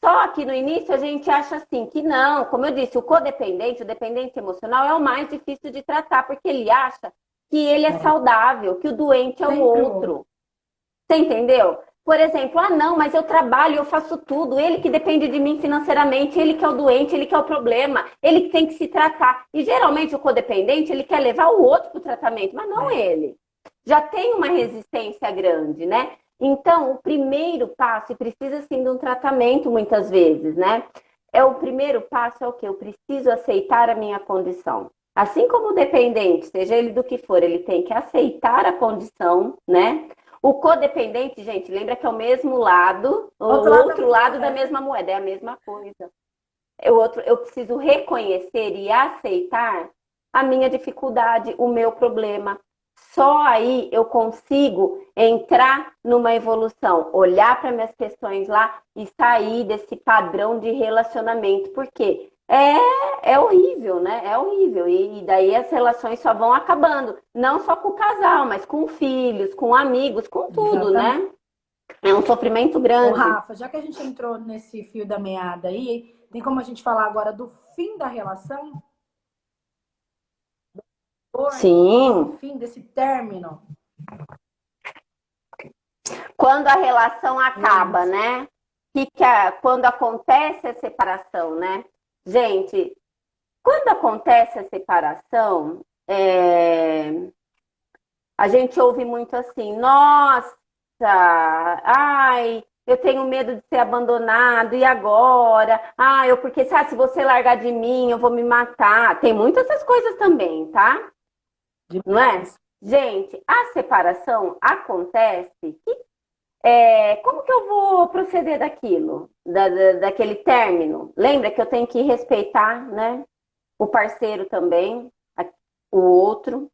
Só que no início a gente acha assim que não, como eu disse, o codependente, o dependente emocional é o mais difícil de tratar, porque ele acha que ele é saudável, que o doente é o Sempre outro. Você entendeu? Por exemplo, não, mas eu trabalho, eu faço tudo, ele que depende de mim financeiramente, ele que é o doente, ele que é o problema, ele que tem que se tratar. E geralmente o codependente, ele quer levar o outro para o tratamento, mas não ele. Já tem uma resistência grande, né? Então, o primeiro passo, e precisa sim de um tratamento muitas vezes, né? O primeiro passo é o quê? Eu preciso aceitar a minha condição. Assim como o dependente, seja ele do que for, ele tem que aceitar a condição, né? O codependente, gente, lembra que é o mesmo lado, o outro lado da mesma moeda, é a mesma coisa. Eu preciso reconhecer e aceitar a minha dificuldade, o meu problema. Só aí eu consigo entrar numa evolução, olhar para minhas questões lá e sair desse padrão de relacionamento. Por quê? É horrível, né? É horrível. E daí as relações só vão acabando. Não só com o casal, mas com filhos, com amigos, com tudo, né? É um sofrimento Ô, grande. Rafa, já que a gente entrou nesse fio da meada aí, tem como a gente falar agora do fim da relação? Sim. Desse fim, desse término? Quando a relação acaba, né? Quando acontece a separação, né? Gente, quando acontece a separação, a gente ouve muito assim, nossa, ai, eu tenho medo de ser abandonado, e agora? Porque sabe, se você largar de mim, eu vou me matar. Tem muitas essas coisas também, tá? Não é? Gente, a separação acontece. Como que eu vou proceder daquilo, daquele término? Lembra que eu tenho que respeitar, né? O parceiro também, o outro.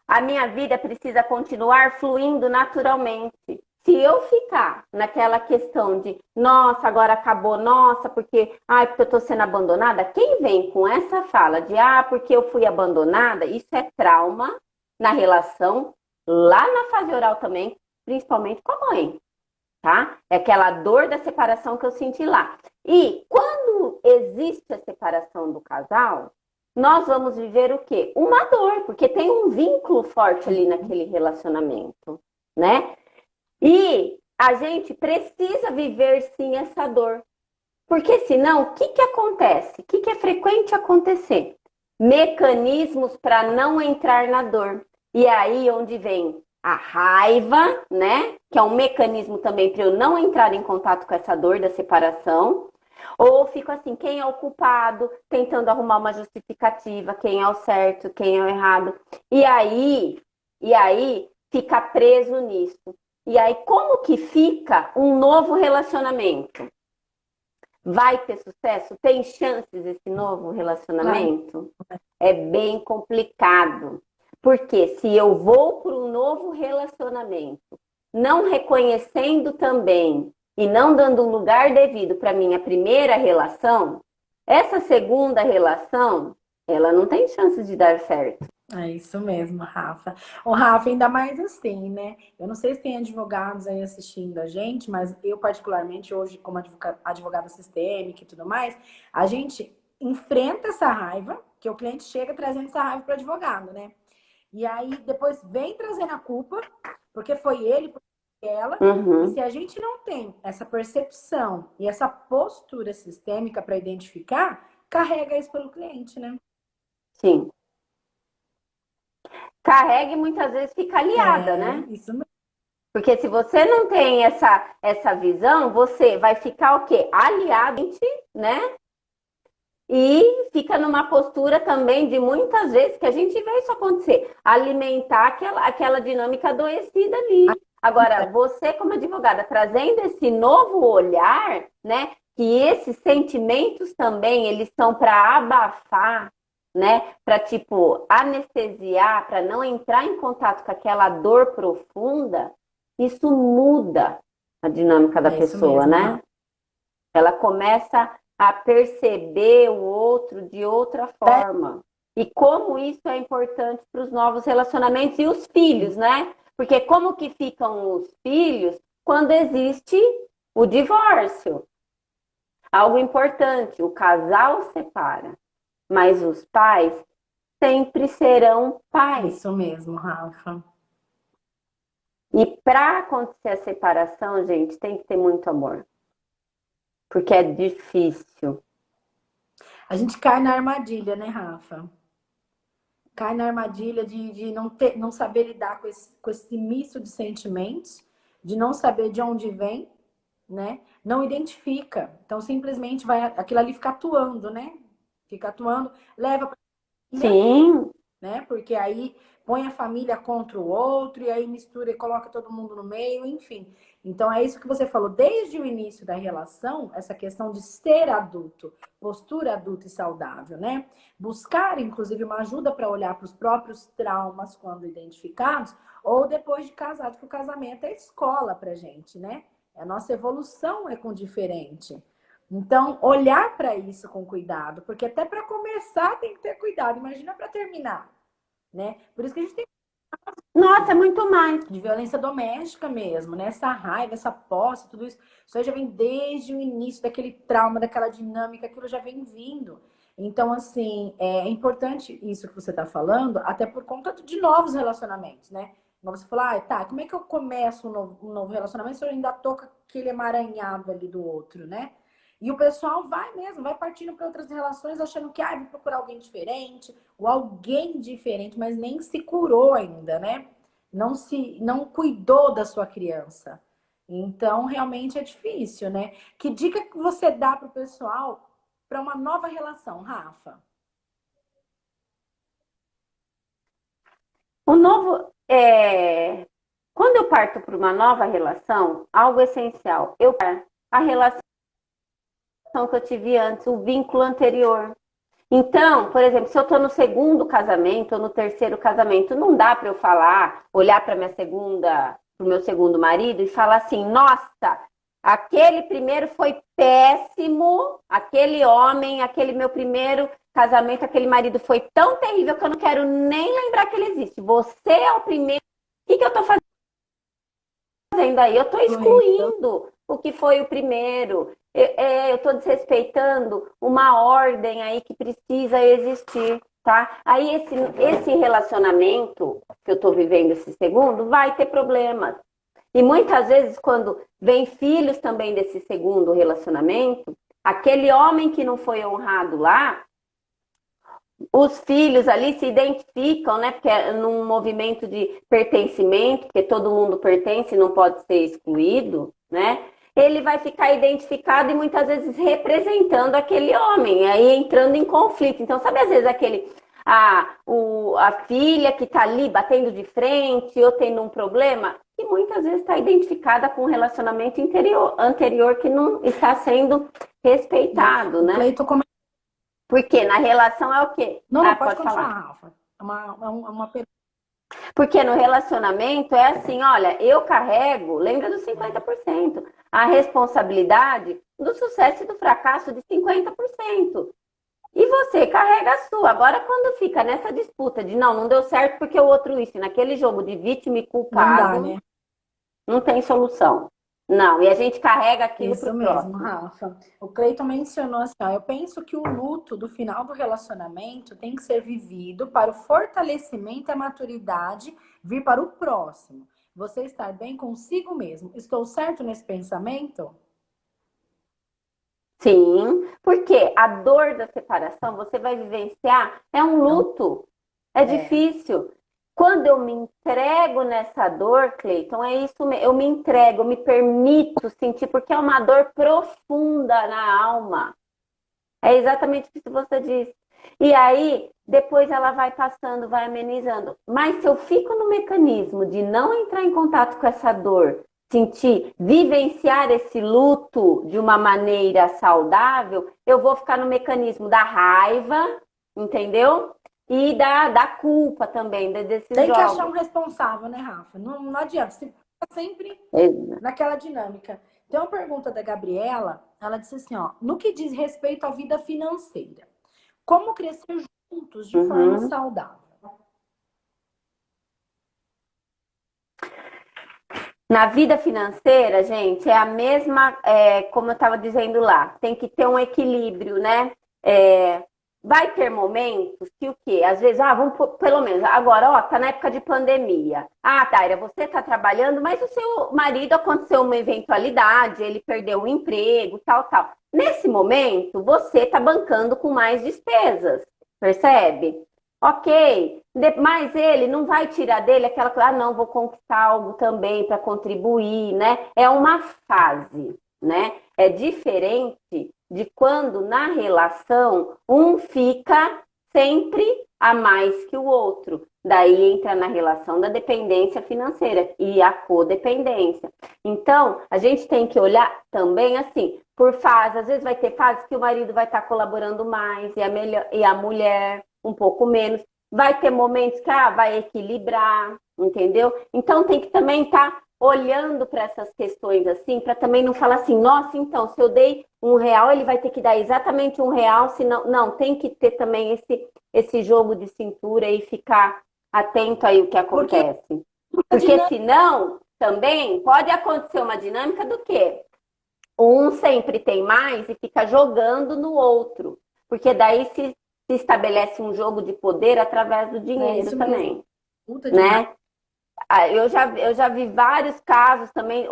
A minha vida precisa continuar fluindo naturalmente. Se eu ficar naquela questão de, nossa, agora acabou, nossa, porque eu tô sendo abandonada, quem vem com essa fala de, porque eu fui abandonada, isso é trauma na relação, lá na fase oral também, principalmente com a mãe, tá? É aquela dor da separação que eu senti lá. E quando existe a separação do casal, nós vamos viver o quê? Uma dor, porque tem um vínculo forte ali naquele relacionamento, né? E a gente precisa viver sim essa dor. Porque senão, o que acontece? O que é frequente acontecer? Mecanismos para não entrar na dor. E é aí onde vem a raiva, né? Que é um mecanismo também para eu não entrar em contato com essa dor da separação. Ou fico assim, quem é o culpado, tentando arrumar uma justificativa, quem é o certo, quem é o errado. E aí fica preso nisso. E aí, como que fica um novo relacionamento? Vai ter sucesso? Tem chances esse novo Claro. relacionamento? É bem complicado. Porque se eu vou para um novo relacionamento, não reconhecendo também e não dando um lugar devido para minha primeira relação, essa segunda relação, ela não tem chances de dar certo. É isso mesmo, Rafa. O Rafa, ainda mais assim, né? Eu não sei se tem advogados aí assistindo a gente, mas eu, particularmente, hoje, como advogada sistêmica e tudo mais, a gente enfrenta essa raiva, que o cliente chega trazendo essa raiva para o advogado, né? E aí depois vem trazendo a culpa, porque foi ele, porque foi ela. E Uhum, se a gente não tem essa percepção e essa postura sistêmica para identificar, carrega isso pelo cliente, né? sim. Carrega e muitas vezes fica aliada, É, né? isso mesmo. Porque se você não tem essa visão, você vai ficar o quê? Aliado, né? E fica numa postura também de muitas vezes que a gente vê isso acontecer, alimentar aquela dinâmica adoecida ali. Agora, você como advogada, trazendo esse novo olhar, né? Que esses sentimentos também, eles são para abafar, né? Para, tipo, anestesiar, para não entrar em contato com aquela dor profunda, isso muda a dinâmica da É isso pessoa, mesmo, Rafa. né? Ela começa a perceber o outro de outra forma. E como isso é importante para os novos relacionamentos e os filhos, né? Porque como que ficam os filhos quando existe o divórcio? Algo importante, o casal separa, mas os pais sempre serão pais. Isso mesmo, Rafa. E para acontecer a separação, gente, tem que ter muito amor, porque é difícil. A gente cai na armadilha, né, Rafa? Cai na armadilha de não ter, não saber lidar com esse misto de sentimentos, de não saber de onde vem, né? Não identifica. Então, simplesmente vai aquilo ali fica atuando, né? Fica atuando, leva para família, Sim, né? Porque aí põe a família contra o outro e aí mistura e coloca todo mundo no meio, enfim. Então é isso que você falou desde o início da relação, essa questão de ser adulto, postura adulta e saudável, né? Buscar inclusive uma ajuda para olhar para os próprios traumas quando identificados ou depois de casado, que o casamento é escola pra gente, né? A nossa evolução é com diferente. Então, olhar para isso com cuidado, porque até para começar tem que ter cuidado, imagina para terminar, né? Por isso que a gente tem nossa, é muito mais. de violência doméstica mesmo, né? Essa raiva, essa posse, tudo isso, isso aí já vem desde o início daquele trauma, daquela dinâmica, aquilo já vem vindo. Então, assim, é importante isso que você está falando, até por conta de novos relacionamentos, né? Como você falou, ah, tá, como é que eu começo um novo relacionamento se eu ainda tô com aquele emaranhado ali do outro, né? E o pessoal vai mesmo, vai partindo para outras relações achando que, ah, vou procurar alguém diferente, ou alguém diferente, mas nem se curou ainda, né? Não cuidou da sua criança. Então, realmente é difícil, né? Que dica que você dá para o pessoal para uma nova relação, Rafa? O novo quando eu parto para uma nova relação, algo essencial, a relação que eu tive antes, o vínculo anterior. Então, por exemplo, se eu estou no segundo casamento ou no terceiro casamento, não dá para eu falar, olhar para o meu segundo marido e falar assim, nossa, aquele primeiro foi péssimo, aquele homem, aquele meu primeiro casamento, aquele marido foi tão terrível que eu não quero nem lembrar que ele existe. Você é o primeiro. O que eu estou fazendo aí? Eu estou excluindo o que foi o primeiro. Eu estou desrespeitando uma ordem aí que precisa existir, tá? Aí esse relacionamento que eu estou vivendo, esse segundo, vai ter problemas. E muitas vezes, quando vem filhos também desse segundo relacionamento, aquele homem que não foi honrado lá, os filhos ali se identificam, né? Porque é num movimento de pertencimento, porque todo mundo pertence e não pode ser excluído, né? Ele vai ficar identificado e muitas vezes representando aquele homem, aí entrando em conflito. Então, sabe às vezes aquele, a filha que está ali batendo de frente ou tendo um problema, que muitas vezes está identificada com um relacionamento anterior que não está sendo respeitado, O né? Cleiton comentou. Porque na relação é o quê? Não, Ah, não, pode pode continuar, falar. Rafa. É uma pergunta. Porque no relacionamento é assim, olha, eu carrego, lembra dos 50%, a responsabilidade do sucesso e do fracasso de 50%. E você carrega a sua. Agora, quando fica nessa disputa de não deu certo porque o outro isso, naquele jogo de vítima e Não dá, culpado, né? não tem solução. Não, e a gente carrega aquilo para Isso o mesmo, próximo. Rafa. O Cleiton mencionou assim, ó, eu penso que o luto do final do relacionamento tem que ser vivido para o fortalecimento e a maturidade vir para o próximo. Você estar bem consigo mesmo. Estou certo nesse pensamento? Sim, porque a dor da separação você vai vivenciar, é um Não, luto, é é. difícil. Quando eu me entrego nessa dor, Cleiton, é isso mesmo, eu me entrego, eu me permito sentir, porque é uma dor profunda na alma. É exatamente o que você disse. E aí, depois ela vai passando, vai amenizando. Mas se eu fico no mecanismo de não entrar em contato com essa dor, sentir, vivenciar esse luto de uma maneira saudável, eu vou ficar no mecanismo da raiva, entendeu? E da culpa também, desses Tem que achar um jogos. responsável, né, Rafa? Não, não adianta. Você fica sempre naquela dinâmica. Tem uma pergunta da Gabriela. Ela disse assim, ó, no que diz respeito à vida financeira, como crescer juntos de forma Uhum. saudável? Na vida financeira, gente, é a mesma, como eu estava dizendo lá, tem que ter um equilíbrio, né? É, vai ter momentos que o quê? Às vezes, pelo menos, agora, ó, tá na época de pandemia. Ah, Taira, você tá trabalhando, mas o seu marido aconteceu uma eventualidade, ele perdeu o emprego, tal, tal. Nesse momento, você tá bancando com mais despesas, percebe? Ok, mas ele não vai tirar dele aquela coisa, não, vou conquistar algo também para contribuir, né? É uma fase, né? É diferente de quando na relação um fica sempre a mais que o outro. Daí entra na relação da dependência financeira e a codependência. Então, a gente tem que olhar também assim, por fase. Às vezes vai ter fases que o marido vai estar colaborando mais e a mulher um pouco menos. Vai ter momentos que vai equilibrar, entendeu? Então tem que também estar olhando para essas questões assim, para também não falar assim, nossa, então, se eu dei R$ 1, ele vai ter que dar exatamente R$ 1, senão. Não, tem que ter também esse jogo de cintura e ficar atento aí o que Porque acontece. a Porque dinâmica senão também pode acontecer uma dinâmica do quê? Um sempre tem mais e fica jogando no outro. Porque daí se estabelece um jogo de poder através do é dinheiro isso mesmo. também, Luta demais. né? Eu já vi vários casos também,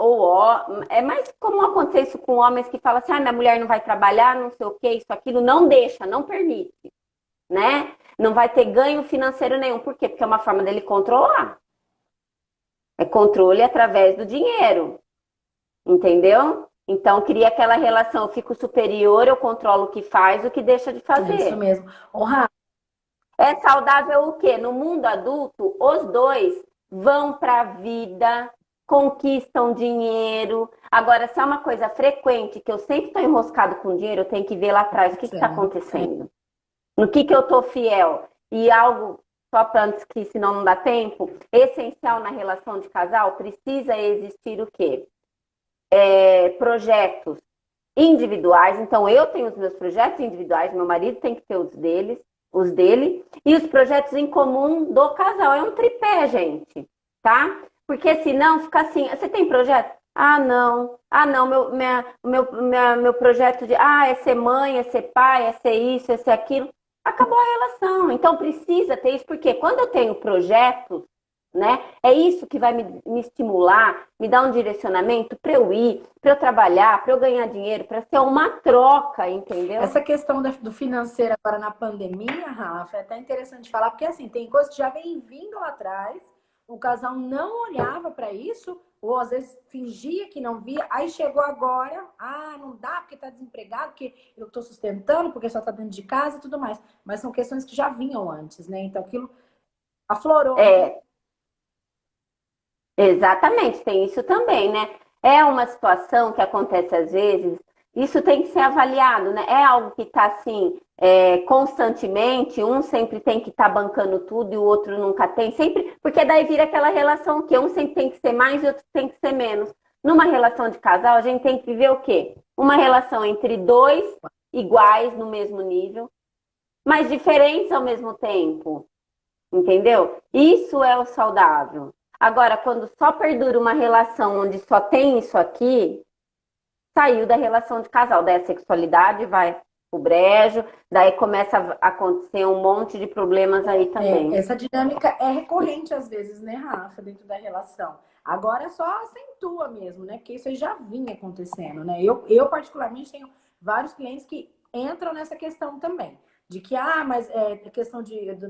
é mais comum acontecer isso com homens que falam assim, minha mulher não vai trabalhar, não sei o que, isso, aquilo, não deixa, não permite, né? Não vai ter ganho financeiro nenhum. Por quê? Porque é uma forma dele controlar. É controle através do dinheiro. Entendeu? Então, cria aquela relação, eu fico superior, eu controlo o que faz, o que deixa de É isso fazer. mesmo. Ô, Rafa, É saudável o quê? No mundo adulto, os dois vão para a vida, conquistam dinheiro. Agora, se é uma coisa frequente, que eu sempre estou enroscado com dinheiro, eu tenho que ver lá atrás o que está acontecendo. No que eu estou fiel. E algo, só para antes que senão não dá tempo, essencial na relação de casal, precisa existir o quê? Projetos individuais. Então, eu tenho os meus projetos individuais, meu marido tem que ter os dele, e os projetos em comum do casal. É um tripé, gente, tá? Porque senão fica assim, você tem projeto? Ah, não. Ah, não, meu projeto de é ser mãe, é ser pai, é ser isso, é ser aquilo. Acabou a relação. Então precisa ter isso, porque quando eu tenho projetos, né? É isso que vai me estimular, me dar um direcionamento para eu ir, para eu trabalhar, para eu ganhar dinheiro, para ser uma troca, entendeu? essa questão do financeiro agora na pandemia, Rafa, é até interessante falar, porque assim, tem coisas que já vem vindo lá atrás, o casal não olhava para isso, ou às vezes fingia que não via, aí chegou agora, não dá porque está desempregado, porque eu estou sustentando, porque só está dentro de casa e tudo mais. Mas são questões que já vinham antes, né? Então aquilo aflorou, né? É, exatamente, tem isso também, né? É uma situação que acontece às vezes, isso tem que ser avaliado, né? É algo que está assim, constantemente, um sempre tem que estar bancando tudo e o outro nunca tem, sempre, porque daí vira aquela relação que um sempre tem que ser mais e outro tem que ser menos. Numa relação de casal, a gente tem que viver o quê? Uma relação entre dois iguais no mesmo nível, mas diferentes ao mesmo tempo. Entendeu? Isso é o saudável. Agora, quando só perdura uma relação onde só tem isso aqui, saiu da relação de casal. Daí a sexualidade vai pro brejo, daí começa a acontecer um monte de problemas aí também. Essa dinâmica é recorrente às vezes, né, Rafa, dentro da relação. Agora só acentua mesmo, né? Porque isso aí já vinha acontecendo, né? Eu particularmente tenho vários clientes que entram nessa questão também. De que, mas é questão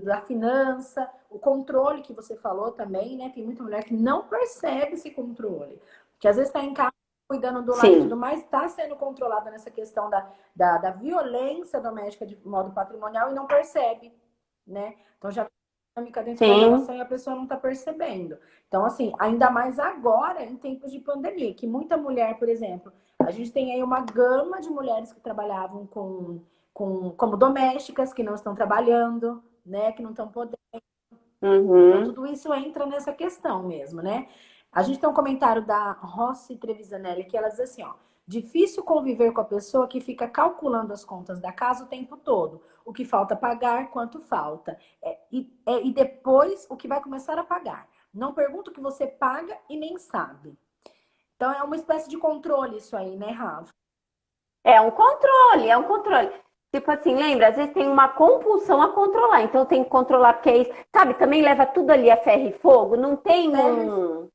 da finança, o controle que você falou também, né? Tem muita mulher que não percebe esse controle. Que às vezes está em casa cuidando do lar e tudo Sim, mais, está sendo controlada nessa questão da violência doméstica de modo patrimonial e não percebe, né? Então já tem dinâmica dentro da sim, relação e a pessoa não está percebendo. Então, assim, ainda mais agora, em tempos de pandemia, que muita mulher, por exemplo, a gente tem aí uma gama de mulheres que trabalhavam como domésticas, que não estão trabalhando, né? Que não estão podendo. Então, uhum. tudo isso entra nessa questão mesmo, né? A gente tem um comentário da Rossi Trevisanelli que ela diz assim, ó. Difícil conviver com a pessoa que fica calculando as contas da casa o tempo todo. O que falta pagar, quanto falta. E depois o que vai começar a pagar. Não pergunta o que você paga e nem sabe. Então é uma espécie de controle isso aí, né, Rafa? É um controle, é um controle. Tipo assim, lembra? Às vezes tem uma compulsão a controlar, então tem que controlar, porque é isso. Sabe, também leva tudo ali a ferro e fogo, não tem Ferro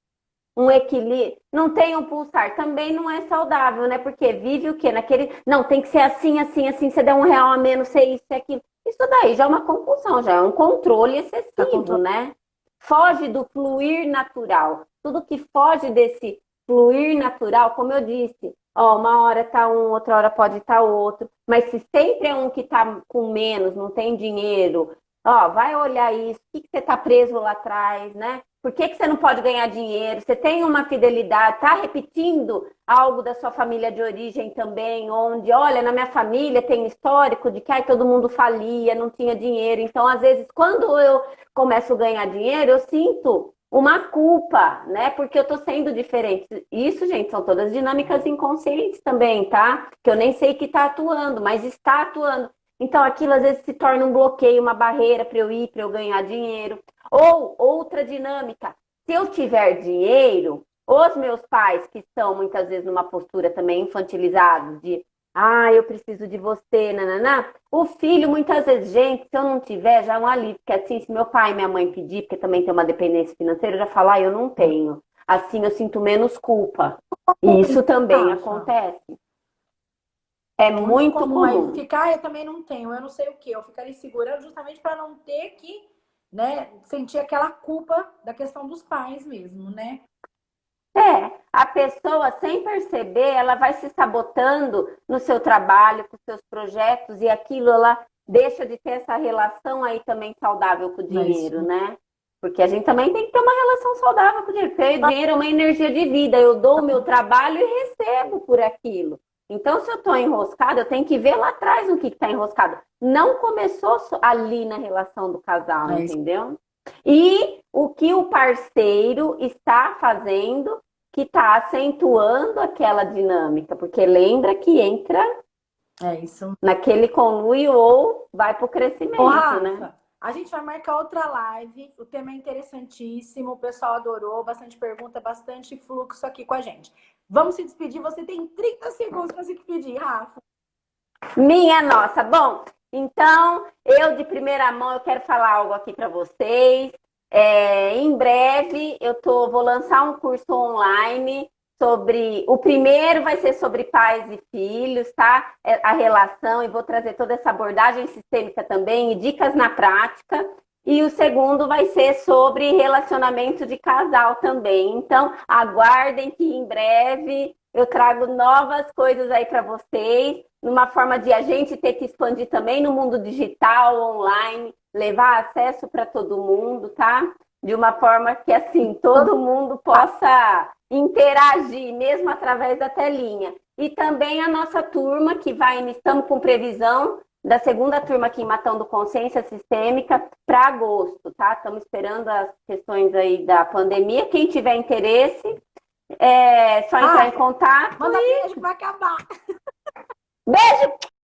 um equilíbrio, não tem um pulsar, também não é saudável, né? Porque vive o quê? Naquele. Não, tem que ser assim, assim, assim, você der R$ 1 a menos, você isso, você aquilo. Isso daí já é uma compulsão, já é um controle tá excessivo, controlado. né? Foge do fluir natural. Tudo que foge desse fluir natural, como eu disse, ó, uma hora tá um, outra hora pode estar outro, mas se sempre é um que tá com menos, não tem dinheiro, ó, vai olhar isso, o que que você tá preso lá atrás, né? Por que que você não pode ganhar dinheiro? Você tem uma fidelidade, tá repetindo algo da sua família de origem também, onde, olha, na minha família tem histórico de que ai, todo mundo falia, não tinha dinheiro. Então, às vezes, quando eu começo a ganhar dinheiro, eu sinto uma culpa, né? Porque eu tô sendo diferente. Isso, gente, são todas dinâmicas inconscientes também, tá? Que eu nem sei que tá atuando, mas está atuando. Então, aquilo às vezes se torna um bloqueio, uma barreira para eu ir, para eu ganhar dinheiro. Ou outra dinâmica, se eu tiver dinheiro, os meus pais, que estão muitas vezes numa postura também infantilizados, de eu preciso de você, nananá. O filho, muitas vezes, gente, se eu não tiver, já é um alívio, porque assim, se meu pai e minha mãe pedir, porque também tem uma dependência financeira, eu já falo, eu não tenho. Assim eu sinto menos culpa. E isso Isso, também Rafa. acontece. É Muito muito comum aí comum. ficar, eu também não tenho, eu não sei o que, eu ficaria segurando justamente para não ter que, né, sentir aquela culpa da questão dos pais mesmo, né? A pessoa, sem perceber, ela vai se sabotando no seu trabalho, com seus projetos, e aquilo ela deixa de ter essa relação aí também saudável com o É dinheiro, isso. né? Porque a gente também tem que ter uma relação saudável com o dinheiro, porque o dinheiro é uma energia de vida, eu dou o meu trabalho e recebo por aquilo. Então, se eu estou enroscada, eu tenho que ver lá atrás o que está enroscado. Não começou ali na relação do casal, É isso. entendeu? E o que o parceiro está fazendo que está acentuando aquela dinâmica, porque lembra que entra É isso. naquele conluio ou vai para o Ô, crescimento, né? Rafa, a gente vai marcar outra live. O tema é interessantíssimo, o pessoal adorou, bastante pergunta, bastante fluxo aqui com a gente. Vamos se despedir. Você tem 30 segundos para se despedir, Rafa. Minha nossa. Bom, então eu de primeira mão eu quero falar algo aqui para vocês. Em breve vou lançar um curso online sobre. O primeiro vai ser sobre pais e filhos, tá? A relação, e vou trazer toda essa abordagem sistêmica também e dicas na prática. E o segundo vai ser sobre relacionamento de casal também. Então, aguardem que em breve eu trago novas coisas aí para vocês, numa forma de a gente ter que expandir também no mundo digital, online, levar acesso para todo mundo, tá? De uma forma que assim todo mundo possa interagir, mesmo através da telinha. E também a nossa turma que estamos com previsão da segunda turma aqui em Matão do Consciência Sistêmica para agosto, tá? Estamos esperando as questões aí da pandemia. Quem tiver interesse, é só entrar em contato. Manda beijo que vai acabar. Beijo!